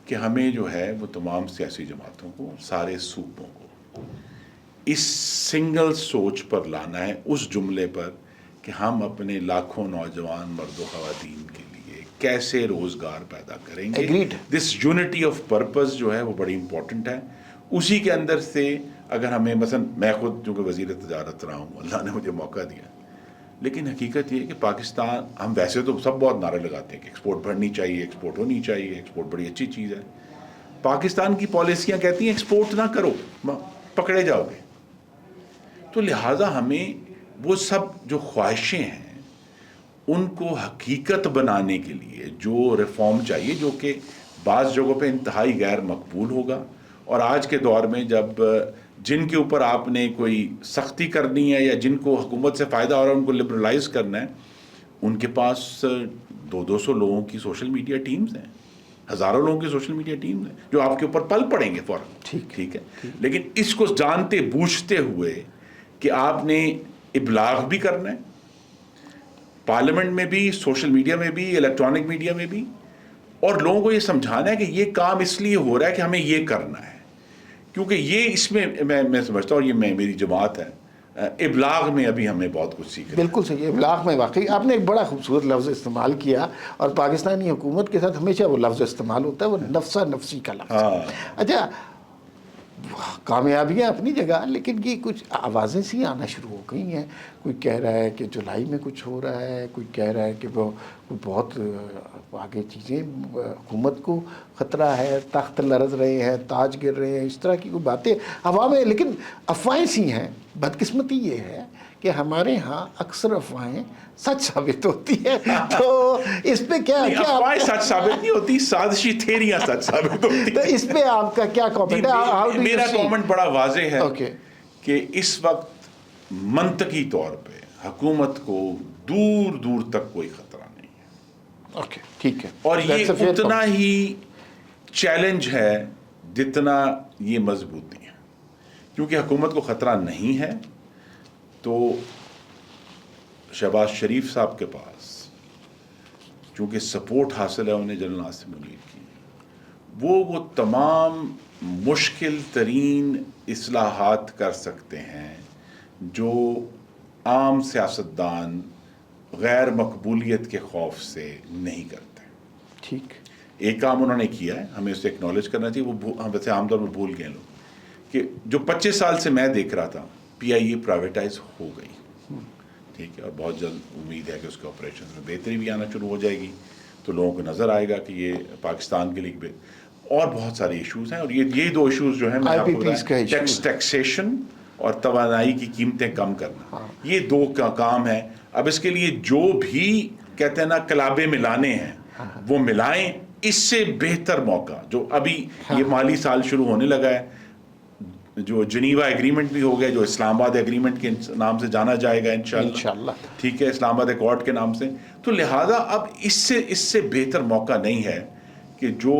Speaker 2: کہ ہمیں جو ہے وہ تمام سیاسی جماعتوں کو، سارے صوبوں کو اس سنگل سوچ پر لانا ہے، اس جملے پر کہ ہم اپنے لاکھوں نوجوان مرد و خواتین کے لیے کیسے روزگار پیدا کریں گے. دس یونٹی آف پرپز جو ہے وہ بڑی امپورٹنٹ ہے. اسی کے اندر سے اگر ہمیں مثلا میں خود جو کہ وزیر تجارت رہا ہوں، اللہ نے مجھے موقع دیا، لیکن حقیقت یہ ہے کہ پاکستان، ہم ویسے تو سب بہت نعرے لگاتے ہیں کہ ایکسپورٹ بڑھنی چاہیے، ایکسپورٹ ہونی چاہیے، ایکسپورٹ بڑی اچھی چیز ہے. پاکستان کی پالیسیاں کہتی ہیں ایکسپورٹ نہ کرو، پکڑے جاؤ گے. تو لہٰذا ہمیں وہ سب جو خواہشیں ہیں ان کو حقیقت بنانے کے لیے جو ریفارم چاہیے، جو کہ بعض جگہوں پہ انتہائی غیر مقبول ہوگا. اور آج کے دور میں جب جن کے اوپر آپ نے کوئی سختی کرنی ہے یا جن کو حکومت سے فائدہ ہو رہا ہے ان کو لبرلائز کرنا ہے، ان کے پاس 200 لوگوں کی سوشل میڈیا ٹیمز ہیں، ہزاروں لوگوں کی سوشل میڈیا ٹیمز ہیں جو آپ کے اوپر پل پڑیں گے فوراً. ٹھیک ہے، لیکن اس کو جانتے بوجھتے ہوئے کہ آپ نے ابلاغ بھی کرنا ہے، پارلیمنٹ میں بھی، سوشل میڈیا میں بھی، الیکٹرانک میڈیا میں بھی، اور لوگوں کو یہ سمجھانا ہے کہ یہ کام اس لیے ہو رہا ہے کہ ہمیں یہ کرنا ہے. کیونکہ یہ اس میں میں سمجھتا ہوں، یہ میری جماعت ہے، ابلاغ میں ابھی ہمیں بہت کچھ سیکھنا ہے.
Speaker 1: بالکل صحیح. ابلاغ میں واقعی آپ نے ایک بڑا خوبصورت لفظ استعمال کیا، اور پاکستانی حکومت کے ساتھ ہمیشہ وہ لفظ استعمال ہوتا ہے، وہ نفسا نفسی کا لفظ. اچھا، کامیابیاں اپنی جگہ، لیکن یہ کچھ آوازیں سی آنا شروع ہو گئی ہیں. کوئی کہہ رہا ہے کہ جولائی میں کچھ ہو رہا ہے، کوئی کہہ رہا ہے کہ وہ بہت آگے چیزیں، حکومت کو خطرہ ہے، تخت لرز رہے ہیں، تاج گر رہے ہیں، اس طرح کی کوئی باتیں ہوا میں. لیکن افواہیں سی ہیں. بدقسمتی یہ ہے کہ ہمارے ہاں اکثر افواہیں سچ ثابت ہوتی ہے. تو اس پہ کیا
Speaker 2: افواہیں سچ ثابت نہیں ہوتی، سازشی تھیریاں سچ ثابت ہوتی.
Speaker 1: تو اس پہ آپ کا کیا کامنٹ ہے؟
Speaker 2: میرا کامنٹ بڑا واضح ہے کہ اس وقت منطقی طور پہ حکومت کو دور دور تک کوئی خطرہ نہیں ہے.
Speaker 1: ٹھیک ہے.
Speaker 2: اور یہ اتنا ہی چیلنج ہے جتنا یہ مضبوطی ہے، کیونکہ حکومت کو خطرہ نہیں ہے. تو شہباز شریف صاحب کے پاس چونکہ سپورٹ حاصل ہے انہیں جنرل عاصم منیر کی، وہ تمام مشکل ترین اصلاحات کر سکتے ہیں جو عام سیاستدان غیر مقبولیت کے خوف سے نہیں کرتے.
Speaker 1: ٹھیک.
Speaker 2: ایک کام انہوں نے کیا ہے، ہمیں اسے اکنالج کرنا چاہیے. وہ ویسے عام طور پر بھول گئے لوگ کہ جو 25 سال سے میں دیکھ رہا تھا، پی آئی اے پرائیویٹائز ہو گئی. ٹھیک ہے، اور بہت جلد امید ہے کہ اس کے آپریشن میں بہتری بھی آنا شروع ہو جائے گی. تو لوگوں کو نظر آئے گا کہ یہ پاکستان کے لیے اور بہت سارے ایشوز ہیں. اور یہ 2 ایشوز جو ہیں، ٹیکسیشن اور توانائی کی قیمتیں کم کرنا، یہ 2 کا کام ہے. اب اس کے لیے جو بھی کہتے ہیں نا کلابے ملانے ہیں وہ ملائیں. اس سے بہتر موقع جو ابھی یہ مالی سال شروع ہونے لگا ہے، جو جنیوا ایگریمنٹ بھی ہو گیا، جو اسلام آباد ایگریمنٹ کے نام سے جانا جائے گا انشاءاللہ. ٹھیک ہے، اسلام آباد ایکارڈ کے نام سے. تو لہٰذا اب اس سے بہتر موقع نہیں ہے کہ جو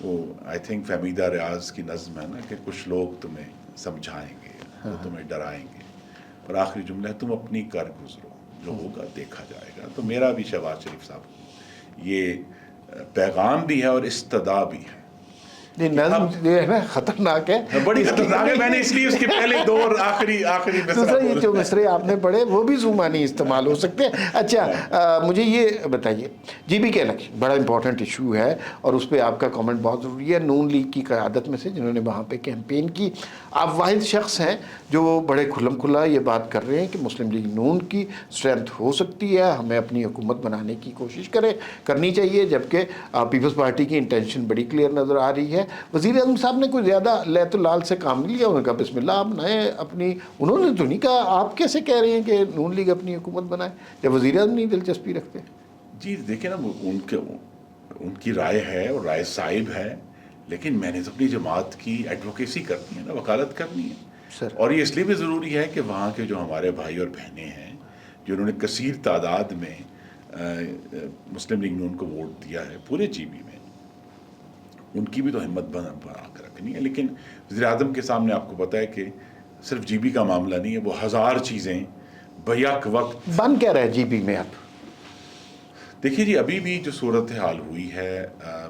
Speaker 2: وہ آئی تھنک فہمیدہ ریاض کی نظم ہے نا کہ کچھ لوگ تمہیں سمجھائیں گے، وہ تمہیں ڈرائیں گے، اور آخری جملہ ہے تم اپنی کر گزرو، جو ہوگا دیکھا جائے گا. تو میرا بھی شہباز شریف صاحب کو یہ پیغام بھی ہے اور استدعا بھی ہے.
Speaker 1: یہ نظم جو ہے نا خطرناک ہے،
Speaker 2: بڑی خطرناک ہے. میں نے اس لیے اس کے پہلے 2 اور آخری
Speaker 1: دوسرا یہ جو مصرے آپ نے پڑھے وہ بھی زمانی استعمال ہو سکتے ہیں. اچھا، مجھے یہ بتائیے، جی بی کے الیکشن بڑا امپورٹنٹ ایشو ہے اور اس پہ آپ کا کامنٹ بہت ضروری ہے. نون لیگ کی قیادت میں سے جنہوں نے وہاں پہ کیمپین کی، آپ واحد شخص ہیں جو بڑے کھلم کھلا یہ بات کر رہے ہیں کہ مسلم لیگ نون کی اسٹرینتھ ہو سکتی ہے، ہمیں اپنی حکومت بنانے کی کوشش کرنی چاہیے. جبکہ پیپلز پارٹی کی انٹینشن بڑی کلیئر نظر آ رہی ہے وزیر اعظم صاحب نے کوئی زیادہ لیت و لال سے کام نہیں لیا, انہوں نے کہا بسم اللہ آپ نئے اپنی, انہوں نے تو نہیں کہا آپ کیسے کہہ رہے ہیں کہ نون لیگ اپنی حکومت بنائے جب وزیر اعظم نہیں دلچسپی رکھتے.
Speaker 2: جی دیکھیں نا, ان کی رائے ہے اور رائے صائب ہے, لیکن میں نے تو اپنی جماعت کی ایڈوکیسی کرنی ہے نا, وکالت کرنی ہے.
Speaker 1: سر
Speaker 2: اور یہ اس لیے بھی ضروری ہے کہ وہاں کے جو ہمارے بھائی اور بہنیں ہیں جنہوں نے کثیر تعداد میں مسلم لیگ نون کو ووٹ دیا ہے پورے جی بی میں, ان کی بھی تو ہمت بنا کر رکھنی ہے. لیکن وزیر اعظم کے سامنے آپ کو پتہ ہے کہ صرف جی بی کا معاملہ نہیں ہے, وہ ہزار چیزیں بیک وقت.
Speaker 1: بن کیا رہا ہے جی بی میں اب؟
Speaker 2: دیکھیے جی, ابھی بھی جو صورت حال ہوئی ہے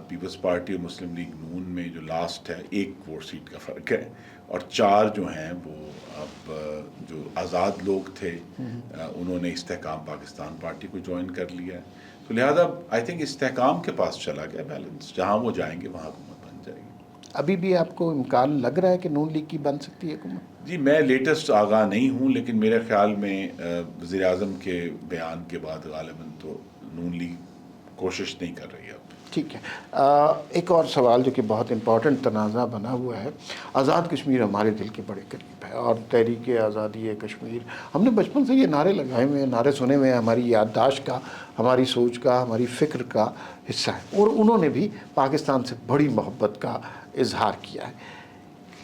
Speaker 2: پیپلز پارٹی اور مسلم لیگ نون میں جو لاسٹ ہے 1 ووٹ سیٹ کا فرق ہے, اور 4 جو ہیں وہ اب جو آزاد لوگ تھے انہوں نے استحکام پاکستان پارٹی کو جوائن کر لیا ہے. تو لہٰذا آئی تھنک استحکام کے پاس چلا گیا بیلنس, جہاں وہ جائیں گے وہاں حکومت بن جائے گی.
Speaker 1: ابھی بھی آپ کو امکان لگ رہا ہے کہ نون لیگ کی بن سکتی ہے حکومت؟
Speaker 2: جی میں لیٹسٹ آگاہ نہیں ہوں, لیکن میرے خیال میں وزیر اعظم کے بیان کے بعد غالباً تو نون لیگ کوشش نہیں کر رہی اب.
Speaker 1: ٹھیک ہے. ایک اور سوال جو کہ بہت امپورٹنٹ تنازع بنا ہوا ہے, آزاد کشمیر ہمارے دل کے بڑے قریب ہے, اور تحریک آزادی کشمیر ہم نے بچپن سے یہ نعرے لگائے ہوئے ہیں, نعرے سنے ہوئے ہیں, ہماری یادداشت کا, ہماری سوچ کا, ہماری فکر کا حصہ ہے, اور انہوں نے بھی پاکستان سے بڑی محبت کا اظہار کیا ہے.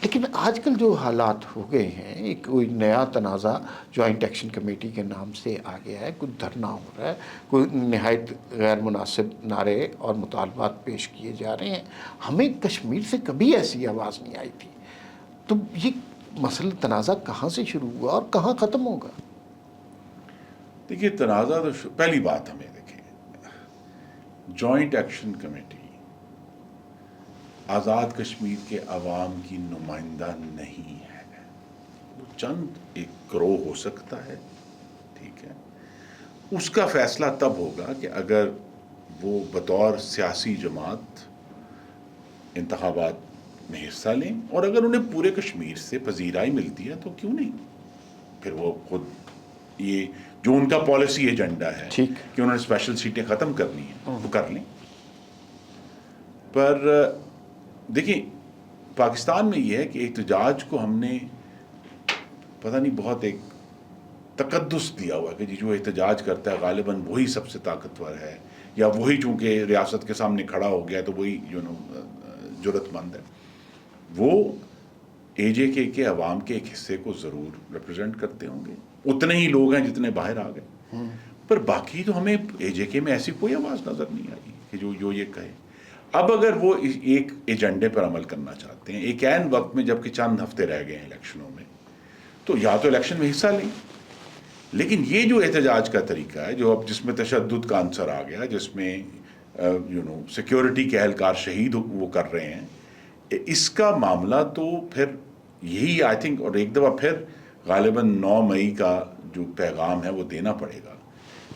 Speaker 1: لیکن آج کل جو حالات ہو گئے ہیں, ایک کوئی نیا تنازع جوائنٹ ایکشن کمیٹی کے نام سے آ گیا ہے, کوئی دھرنا ہو رہا ہے, کوئی نہایت غیر مناسب نعرے اور مطالبات پیش کیے جا رہے ہیں. ہمیں کشمیر سے کبھی ایسی آواز نہیں آئی تھی. تو یہ مسئلہ تنازع کہاں سے شروع ہوا اور کہاں ختم ہوگا؟
Speaker 2: دیکھیے تنازع تو پہلی بات ہمیں دیکھیں, joint action committee Azad Kashmir کے عوام کی نمائندہ نہیں ہے. وہ چند ایک گروہ ہو سکتا ہے, ٹھیک ہے, اس کا فیصلہ تب ہوگا کہ اگر وہ بطور سیاسی جماعت انتخابات میں حصہ لیں, اور اگر انہیں پورے کشمیر سے پذیرائی ملتی ہے تو کیوں نہیں, پھر وہ خود یہ جو ان کا پالیسی ایجنڈا ہے
Speaker 1: ٹھیک
Speaker 2: کہ انہوں نے اسپیشل سیٹیں ختم کرنی ہیں وہ کر لیں. پر دیکھیں پاکستان میں یہ ہے کہ احتجاج کو ہم نے پتہ نہیں بہت ایک تقدس دیا ہوا ہے کہ جو احتجاج کرتا ہے غالباً وہی سب سے طاقتور ہے, یا وہی چونکہ ریاست کے سامنے کھڑا ہو گیا تو وہی جرأت مند ہے. وہ اے جے کے عوام کے ایک حصے کو ضرور ریپرزینٹ کرتے ہوں گے, اتنے ہی لوگ ہیں جتنے باہر آ گئے, پر باقی تو ہمیں اے جے کے میں ایسی کوئی آواز نظر نہیں آئی کہ جو یہ کہے. اب اگر وہ ایک ایجنڈے پر عمل کرنا چاہتے ہیں ایک عین وقت میں, جبکہ چند ہفتے رہ گئے ہیں الیکشنوں میں, تو یا تو الیکشن میں حصہ لیں. لیکن یہ جو احتجاج کا طریقہ ہے جو اب جس میں تشدد کا عنصر آ گیا, جس میں سیکیورٹی کے اہلکار شہید وہ کر رہے ہیں, اس کا معاملہ تو پھر یہی آئی تھنک, اور ایک دفعہ پھر غالباً 9 مئی کا جو پیغام ہے وہ دینا پڑے گا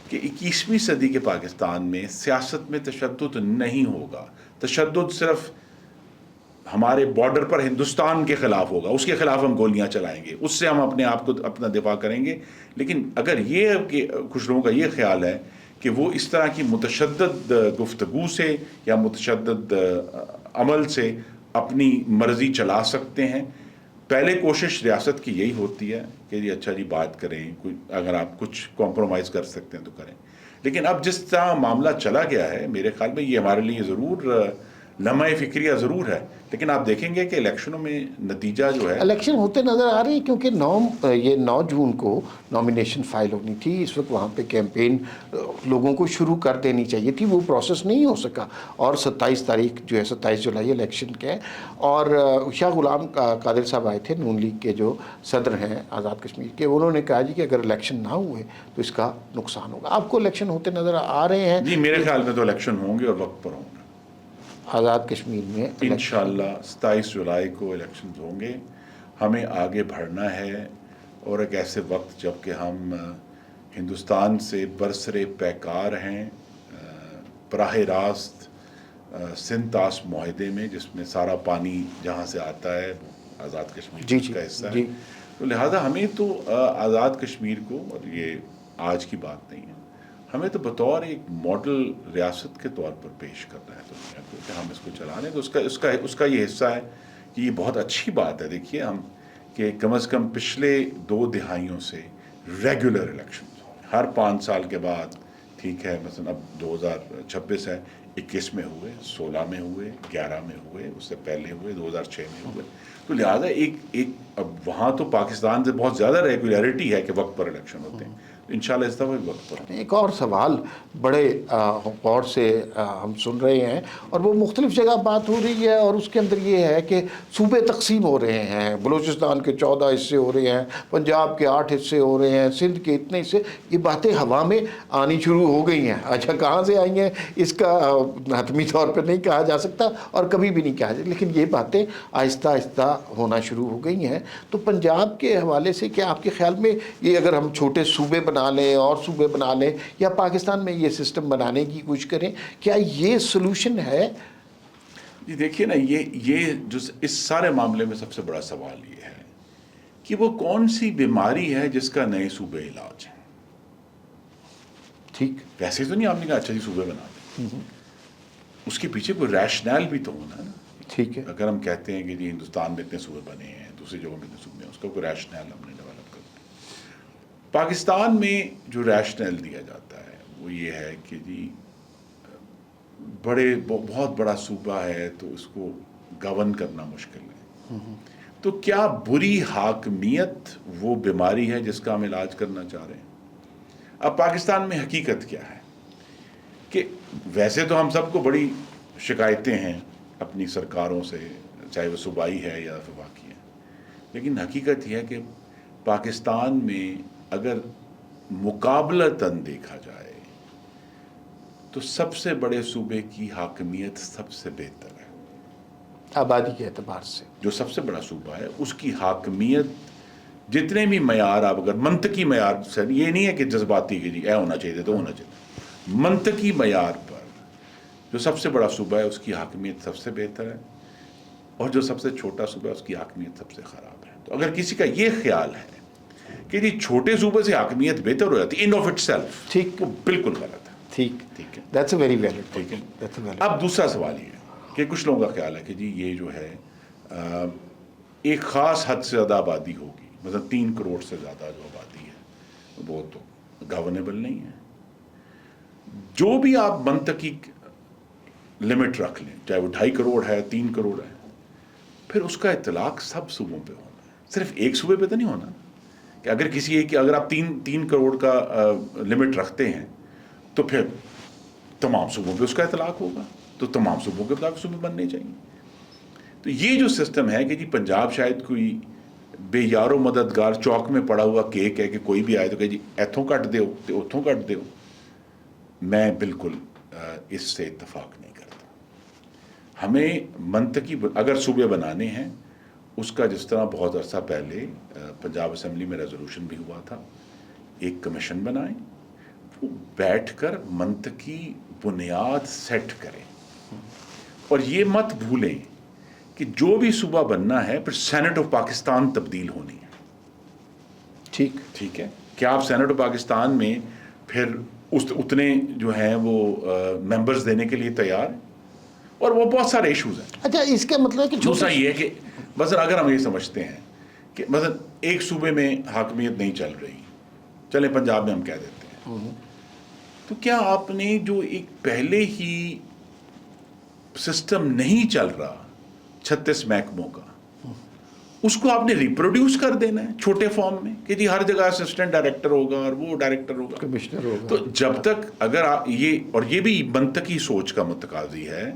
Speaker 2: کہ 21ویں صدی کے پاکستان میں سیاست میں تشدد نہیں ہوگا. تشدد صرف ہمارے بارڈر پر ہندوستان کے خلاف ہوگا, اس کے خلاف ہم گولیاں چلائیں گے, اس سے ہم اپنے آپ کو اپنا دفاع کریں گے. لیکن اگر یہ کہ کچھ لوگوں کا یہ خیال ہے کہ وہ اس طرح کی متشدد گفتگو سے یا متشدد عمل سے اپنی مرضی چلا سکتے ہیں, پہلے کوشش ریاست کی یہی ہوتی ہے کہ جی اچھا جی بات کریں, اگر آپ کچھ کمپرومائز کر سکتے ہیں تو کریں. لیکن اب جس طرح معاملہ چلا گیا ہے میرے خیال میں یہ ہمارے لیے ضرور لمحہ فکریہ ضرور ہے, لیکن آپ دیکھیں گے کہ الیکشنوں میں نتیجہ جو ہے,
Speaker 1: الیکشن ہوتے نظر آ رہے ہیں, کیونکہ 9 جون کو نامینیشن فائل ہونی تھی. اس وقت وہاں پہ کیمپین لوگوں کو شروع کر دینی چاہیے تھی, وہ پروسیس نہیں ہو سکا, اور 27 تاریخ جو ہے 27 جولائی الیکشن کے, اور شاہ غلام قادر صاحب آئے تھے نون لیگ کے جو صدر ہیں آزاد کشمیر کے, انہوں نے کہا جی کہ اگر الیکشن نہ ہوئے تو اس کا نقصان ہوگا. آپ کو الیکشن ہوتے نظر آ رہے ہیں؟
Speaker 2: جی میرے خیال میں تو الیکشن ہوں گے اور وقت پر ہوں گے.
Speaker 1: آزاد کشمیر میں
Speaker 2: انشاءاللہ 27 جولائی کو الیکشنز ہوں گے. ہمیں آگے بڑھنا ہے, اور ایک ایسے وقت جب کہ ہم ہندوستان سے برسر پیکار ہیں, براہ راست سندھ طاس معاہدے میں, جس میں سارا پانی جہاں سے آتا ہے وہ آزاد کشمیر کا حصہ ہے. تو لہٰذا ہمیں تو آزاد کشمیر کو, اور یہ آج کی بات نہیں ہے, ہمیں تو بطور ایک ماڈل ریاست کے طور پر پیش کرنا ہے دنیا کو کہ ہم اس کو چلا رہے ہیں. تو اس کا یہ حصہ ہے کہ یہ بہت اچھی بات ہے. دیکھیے ہم کہ کم از کم پچھلے 2 دہائیوں سے ریگولر الیکشن ہر 5 سال کے بعد, ٹھیک ہے, مثلا اب 2026 ہے, 21 میں ہوئے, 16 میں ہوئے, 11 میں ہوئے, اس سے پہلے ہوئے, 2006 میں ہوئے. تو لہٰذا ایک اب وہاں تو پاکستان سے بہت زیادہ ریگولیرٹی ہے کہ وقت پر الیکشن ہوتے ہیں. انشاءاللہ اس دفعہ بھی وقت پر.
Speaker 1: ایک اور سوال بڑے غور سے ہم سن رہے ہیں, اور وہ مختلف جگہ بات ہو رہی ہے, اور اس کے اندر یہ ہے کہ صوبے تقسیم ہو رہے ہیں. بلوچستان کے 14 حصے ہو رہے ہیں, پنجاب کے 8 حصے ہو رہے ہیں, سندھ کے اتنے حصے. یہ باتیں ہوا میں آنی شروع ہو گئی ہیں. اچھا کہاں سے آئی ہیں اس کا حتمی طور پر نہیں کہا جا سکتا, اور کبھی بھی نہیں کہا جا سکتا, لیکن یہ باتیں آہستہ آہستہ ہونا شروع ہو گئی ہیں. تو پنجاب کے حوالے سے کیا آپ کے خیال میں یہ اگر ہم چھوٹے صوبے بنا لیں اور صوبے بنا لیں, یا پاکستان میں یہ سسٹم بنانے کی کوشش کریں, کیا یہ سلوشن ہے؟
Speaker 2: جی دیکھیے نا, یہ جو اس سارے معاملے میں سب سے بڑا سوال یہ ہے کہ وہ کون سی بیماری ہے جس کا نئے صوبے علاج ہے.
Speaker 1: ٹھیک,
Speaker 2: ویسے تو نہیں آپ نے کہا اچھا جی صوبے بنا دیں, اس کے پیچھے کوئی ریشنل بھی تو ہونا ہے نا.
Speaker 1: ٹھیک ہے,
Speaker 2: اگر ہم کہتے ہیں کہ جی ہندوستان میں اتنے صوبے بنے ہیں, دوسری جگہوں میں اتنے صوبے ہیں, اس کا کوئی ریشنل ہم نے ڈیولپ کرنا. پاکستان میں جو ریشنل دیا جاتا ہے وہ یہ ہے کہ جی بہت بڑا صوبہ ہے تو اس کو گورن کرنا مشکل ہے. تو کیا بری حاکمیت وہ بیماری ہے جس کا ہم علاج کرنا چاہ رہے ہیں؟ اب پاکستان میں حقیقت کیا ہے کہ ویسے تو ہم سب کو بڑی شکایتیں ہیں اپنی سرکاروں سے, چاہے وہ صوبائی ہے یا وفاقی ہے, لیکن حقیقت یہ ہے کہ پاکستان میں اگر مقابلتاً دیکھا جائے تو سب سے بڑے صوبے کی حاکمیت سب سے بہتر ہے.
Speaker 1: آبادی کے اعتبار سے
Speaker 2: جو سب سے بڑا صوبہ ہے اس کی حاکمیت جتنے بھی معیار, آپ اگر منطقی معیار سے, یہ نہیں ہے کہ جذباتی کہ جی اے ہونا چاہیے تو ہونا چاہیے, منطقی معیار پر جو سب سے بڑا صوبہ ہے اس کی حاکمیت سب سے بہتر ہے, اور جو سب سے چھوٹا صوبہ ہے اس کی حاکمیت سب سے خراب ہے. تو اگر کسی کا یہ خیال ہے کہ جی چھوٹے صوبے سے حاکمیت بہتر ہو جاتی ان آف اٹ سیلف,
Speaker 1: ٹھیک,
Speaker 2: وہ بالکل غلط ہے.
Speaker 1: ٹھیک
Speaker 2: ہے,
Speaker 1: دیٹس اے ویری ویلڈ.
Speaker 2: ٹھیک ہے. اب دوسرا سوال یہ ہے کہ کچھ لوگوں کا خیال ہے کہ جی یہ جو ہے ایک خاص حد سے زیادہ آبادی ہوگی, مطلب 3 کروڑ سے زیادہ جو آبادی ہے وہ تو گورنیبل نہیں ہے. جو بھی آپ منطقی لمٹ رکھ لیں, چاہے وہ 2.5 کروڑ ہے, 3 کروڑ ہے, پھر اس کا اطلاق سب صوبوں پہ ہونا ہے, صرف ایک صوبے پہ تو نہیں ہونا. کہ اگر کسی ایک, اگر آپ 3 کروڑ کا لمٹ رکھتے ہیں تو پھر تمام صوبوں پہ اس کا اطلاق ہوگا, تو تمام صوبوں کے مطابق صوبے بننے چاہیے. تو یہ جو سسٹم ہے کہ جی پنجاب شاید کوئی بے یار و مددگار چوک میں پڑا ہوا کیک ہے کہ کوئی بھی آئے تو کہ جی ایتھوں کٹ دیو تو اتھوں کٹ دیو, میں بالکل اس سے اتفاق نہیں کرتا. ہمیں منطقی اگر صوبے بنانے ہیں, اس کا جس طرح بہت عرصہ پہلے پنجاب اسمبلی میں ریزولوشن بھی ہوا تھا, ایک کمیشن بنائیں, وہ بیٹھ کر منطقی بنیاد سیٹ کریں, اور یہ مت بھولیں کہ جو بھی صوبہ بننا ہے پھر سینٹ آف پاکستان تبدیل ہونی ہے. ٹھیک ہے, کیا آپ سینٹ آف پاکستان میں پھر اتنے جو ہیں وہ ممبرز دینے کے لیے تیار ہیں؟ اور وہ بہت سارے ایشوز ہیں.
Speaker 1: اچھا, اس کا مطلب کہ
Speaker 2: دوسرا یہ ہے کہ مثلا اگر ہم یہ سمجھتے ہیں کہ مثلا ایک صوبے میں حاکمیت نہیں چل رہی, چلیں پنجاب میں ہم کہہ دیتے ہیں, تو کیا آپ نے جو ایک پہلے ہی سسٹم نہیں چل رہا 36 محکموں کا, اس کو آپ نے ریپروڈیوس کر دینا ہے چھوٹے فارم میں کہ جی ہر جگہ اسسٹنٹ ڈائریکٹر ہوگا اور وہ ڈائریکٹر ہوگا,
Speaker 1: کمشنر ہوگا.
Speaker 2: تو جب تک اگر آپ یہ, اور یہ بھی منطقی سوچ کا متقاضی ہے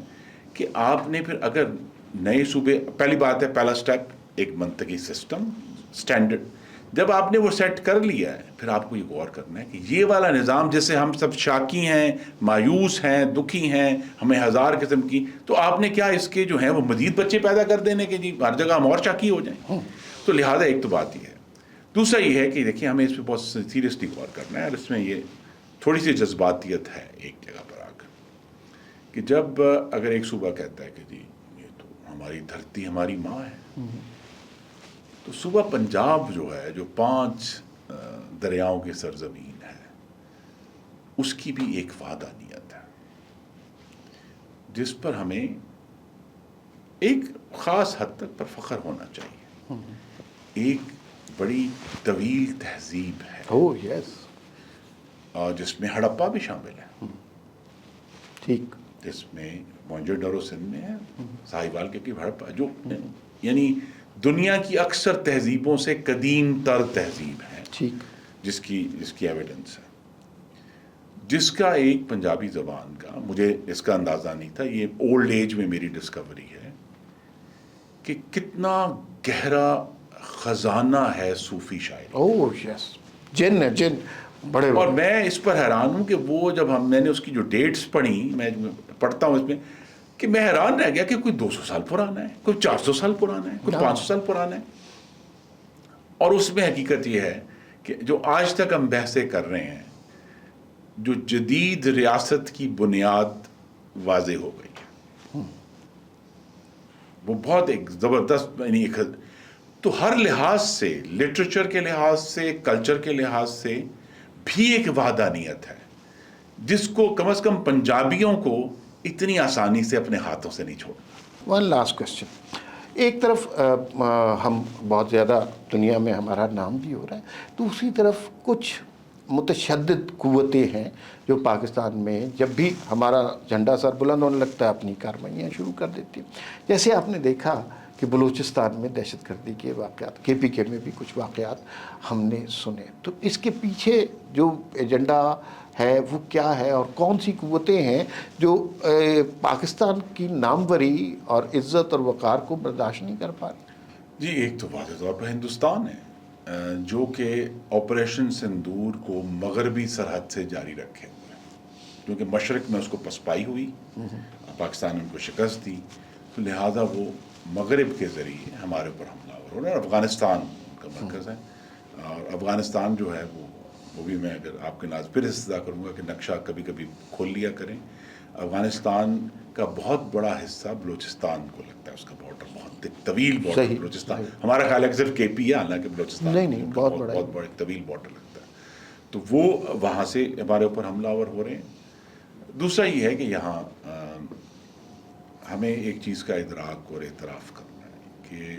Speaker 2: کہ آپ نے پھر اگر نئے صوبے, پہلی بات ہے پہلا سٹیپ ایک منطقی سسٹم سٹینڈرڈ, جب آپ نے وہ سیٹ کر لیا ہے پھر آپ کو یہ غور کرنا ہے کہ یہ والا نظام جس سے ہم سب شاکی ہیں, مایوس ہیں, دکھی ہیں, ہمیں ہزار قسم کی, تو آپ نے کیا اس کے جو ہیں وہ مزید بچے پیدا کر دینے کہ جی ہر جگہ ہم اور شاکی ہو جائیں. تو لہٰذا ایک تو بات یہ ہے. دوسرا یہ ہے کہ دیکھیے ہمیں اس پہ بہت سیریسلی غور کرنا ہے, اور اس میں یہ تھوڑی سی جذباتیت ہے ایک جگہ پر آ کر, کہ جب اگر ایک صوبہ کہتا ہے کہ جی یہ تو ہماری دھرتی ہماری ماں ہے, تو صوبہ پنجاب جو ہے جو 5 دریاؤں کی سرزمین ہے, اس کی بھی ایک وحدانیت ہے جس پر ہمیں ایک خاص حد تک پر فخر ہونا چاہیے. ایک بڑی طویل تہذیب ہے
Speaker 1: یس،
Speaker 2: اور جس میں ہڑپا بھی شامل ہے،
Speaker 1: ٹھیک،
Speaker 2: جس میں موئنجو سندھ میں ہے، ساہیوال کے ہڑپا، جو یعنی دنیا کی اکثر تہذیبوں سے قدیم تر تہذیب ہے،
Speaker 1: ٹھیک،
Speaker 2: جس کی ایویڈنس ہے، جس کا ایک پنجابی زبان کا، مجھے اس کا اندازہ نہیں تھا، یہ اولڈ ایج میں میری ڈسکوری ہے کہ کتنا گہرا خزانہ ہے صوفی شاعری.
Speaker 1: یس، جن ہے جن، بڑے
Speaker 2: اور میں اس پر حیران ہوں کہ وہ جب میں نے اس کی جو ڈیٹس پڑھی، میں پڑھتا ہوں اس میں، کہ میں حیران رہ گیا کہ کوئی 200 سال پرانا ہے، کوئی 400 سال پرانا ہے، کوئی 500 سال پرانا ہے. اور اس میں حقیقت یہ ہے کہ جو آج تک ہم بحثیں کر رہے ہیں، جو جدید ریاست کی بنیاد واضح ہو گئی ہے، وہ بہت ایک زبردست، یعنی تو ہر لحاظ سے، لٹریچر کے لحاظ سے، کلچر کے لحاظ سے بھی ایک وحدانیت ہے جس کو کم از کم پنجابیوں کو اتنی آسانی سے اپنے ہاتھوں سے نہیں چھوڑ.
Speaker 1: One last question. ایک طرف ہم بہت زیادہ دنیا میں ہمارا نام بھی ہو رہا ہے، دوسری طرف کچھ متشدد قوتیں ہیں جو پاکستان میں جب بھی ہمارا جھنڈا سر بلند ہونے لگتا ہے اپنی کارروائیاں شروع کر دیتی ہیں. جیسے آپ نے دیکھا کہ بلوچستان میں دہشت گردی کے واقعات، KPK میں بھی کچھ واقعات ہم نے سنے. تو اس کے پیچھے جو ایجنڈا ہے وہ کیا ہے، اور کون سی قوتیں ہیں جو پاکستان کی ناموری اور عزت اور وقار کو برداشت نہیں کر پا رہی؟
Speaker 2: جی، ایک تو واضح طور پر ہندوستان ہے جو کہ آپریشن سندور کو مغربی سرحد سے جاری رکھے ہوئے ہے، کیونکہ مشرق میں اس کو پسپائی ہوئی، پاکستان نے ان کو شکست دی، تو لہٰذا وہ مغرب کے ذریعے ہمارے اوپر حملہ ہو رہا ہے. اور افغانستان کا مرکز ہے، اور افغانستان جو ہے وہ بھی، میں اگر آپ کے ناز پھر استدعا کروں گا کہ نقشہ کبھی کبھی کھول لیا کریں. افغانستان کا بہت بڑا حصہ بلوچستان کو لگتا ہے، اس کا بارڈر بہت طویل بارڈر بلوچستان، ہمارا خیال ہے کہ صرف KP ہے، حالانکہ بلوچستان
Speaker 1: نہیں، بہت
Speaker 2: بڑا طویل بارڈر لگتا ہے. تو وہ وہاں سے ہمارے اوپر حملہ آور ہو رہے ہیں. دوسرا یہ ہے کہ یہاں ہمیں ایک چیز کا ادراک اور اعتراف کرنا ہے کہ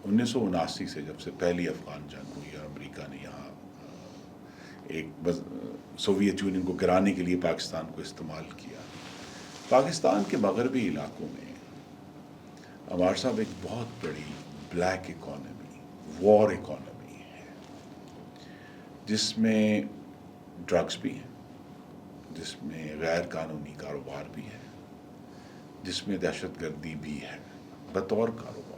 Speaker 2: 1979 سے جب سے پہلی افغان جنگ ہوئی اور امریکہ نے یہاں ایک سوویت یونین کو گرانے کے لیے پاکستان کو استعمال کیا، پاکستان کے مغربی علاقوں میں عمار صاحب ایک بہت بڑی بلیک اکانومی، وار اکانومی ہے، جس میں ڈرگز بھی ہیں، جس میں غیر قانونی کاروبار بھی ہے، جس میں دہشت گردی بھی ہے بطور کاروبار.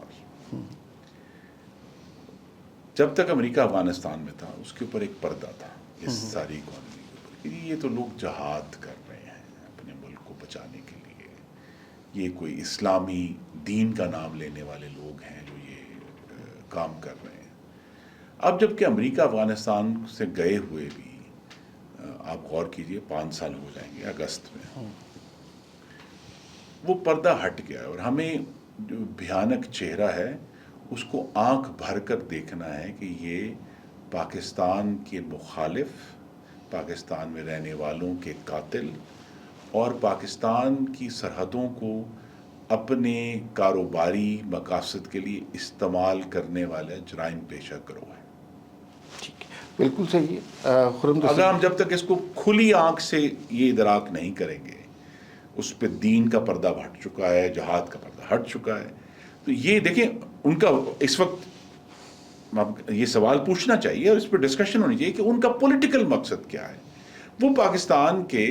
Speaker 2: جب تک امریکہ افغانستان میں تھا اس کے اوپر ایک پردہ تھا اس ساری اکانومی کے اوپر کہ یہ تو لوگ جہاد کر رہے ہیں اپنے ملک کو بچانے کے لیے، یہ کوئی اسلامی دین کا نام لینے والے لوگ ہیں جو یہ کام کر رہے ہیں. اب جب کہ امریکہ افغانستان سے گئے ہوئے بھی، آپ غور کیجئے 5 سال ہو جائیں گے اگست میں، وہ پردہ ہٹ گیا، اور ہمیں جو بھیانک چہرہ ہے اس کو آنکھ بھر کر دیکھنا ہے کہ یہ پاکستان کے مخالف، پاکستان میں رہنے والوں کے قاتل، اور پاکستان کی سرحدوں کو اپنے کاروباری مقاصد کے لیے استعمال کرنے والے جرائم پیشہ گروہ ہے.
Speaker 1: ٹھیک ہے، بالکل صحیح ہے.
Speaker 2: اگر ہم جب تک اس کو کھلی آنکھ سے یہ ادراک نہیں کریں گے، اس پہ دین کا پردہ ہٹ چکا ہے، جہاد کا پردہ ہٹ چکا ہے، تو یہ دیکھیں ان کا اس وقت یہ سوال پوچھنا چاہیے اور اس پہ ڈسکشن ہونی چاہیے کہ ان کا پولیٹیکل مقصد کیا ہے. وہ پاکستان کے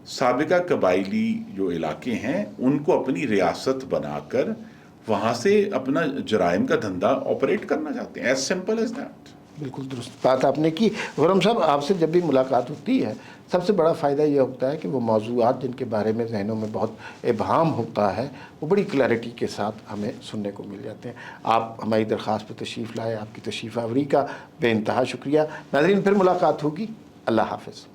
Speaker 2: سابقہ قبائلی جو علاقے ہیں ان کو اپنی ریاست بنا کر وہاں سے اپنا جرائم کا دھندا آپریٹ کرنا چاہتے ہیں. As simple as that.
Speaker 1: بالکل درست بات آپ نے کی. خرم صاحب، آپ سے جب بھی ملاقات ہوتی ہے سب سے بڑا فائدہ یہ ہوتا ہے کہ وہ موضوعات جن کے بارے میں ذہنوں میں بہت ابہام ہوتا ہے وہ بڑی کلیئرٹی کے ساتھ ہمیں سننے کو مل جاتے ہیں. آپ ہماری درخواست پہ تشریف لائے، آپ کی تشریف آوری کا بے انتہا شکریہ. ناظرین، پھر ملاقات ہوگی. اللہ حافظ.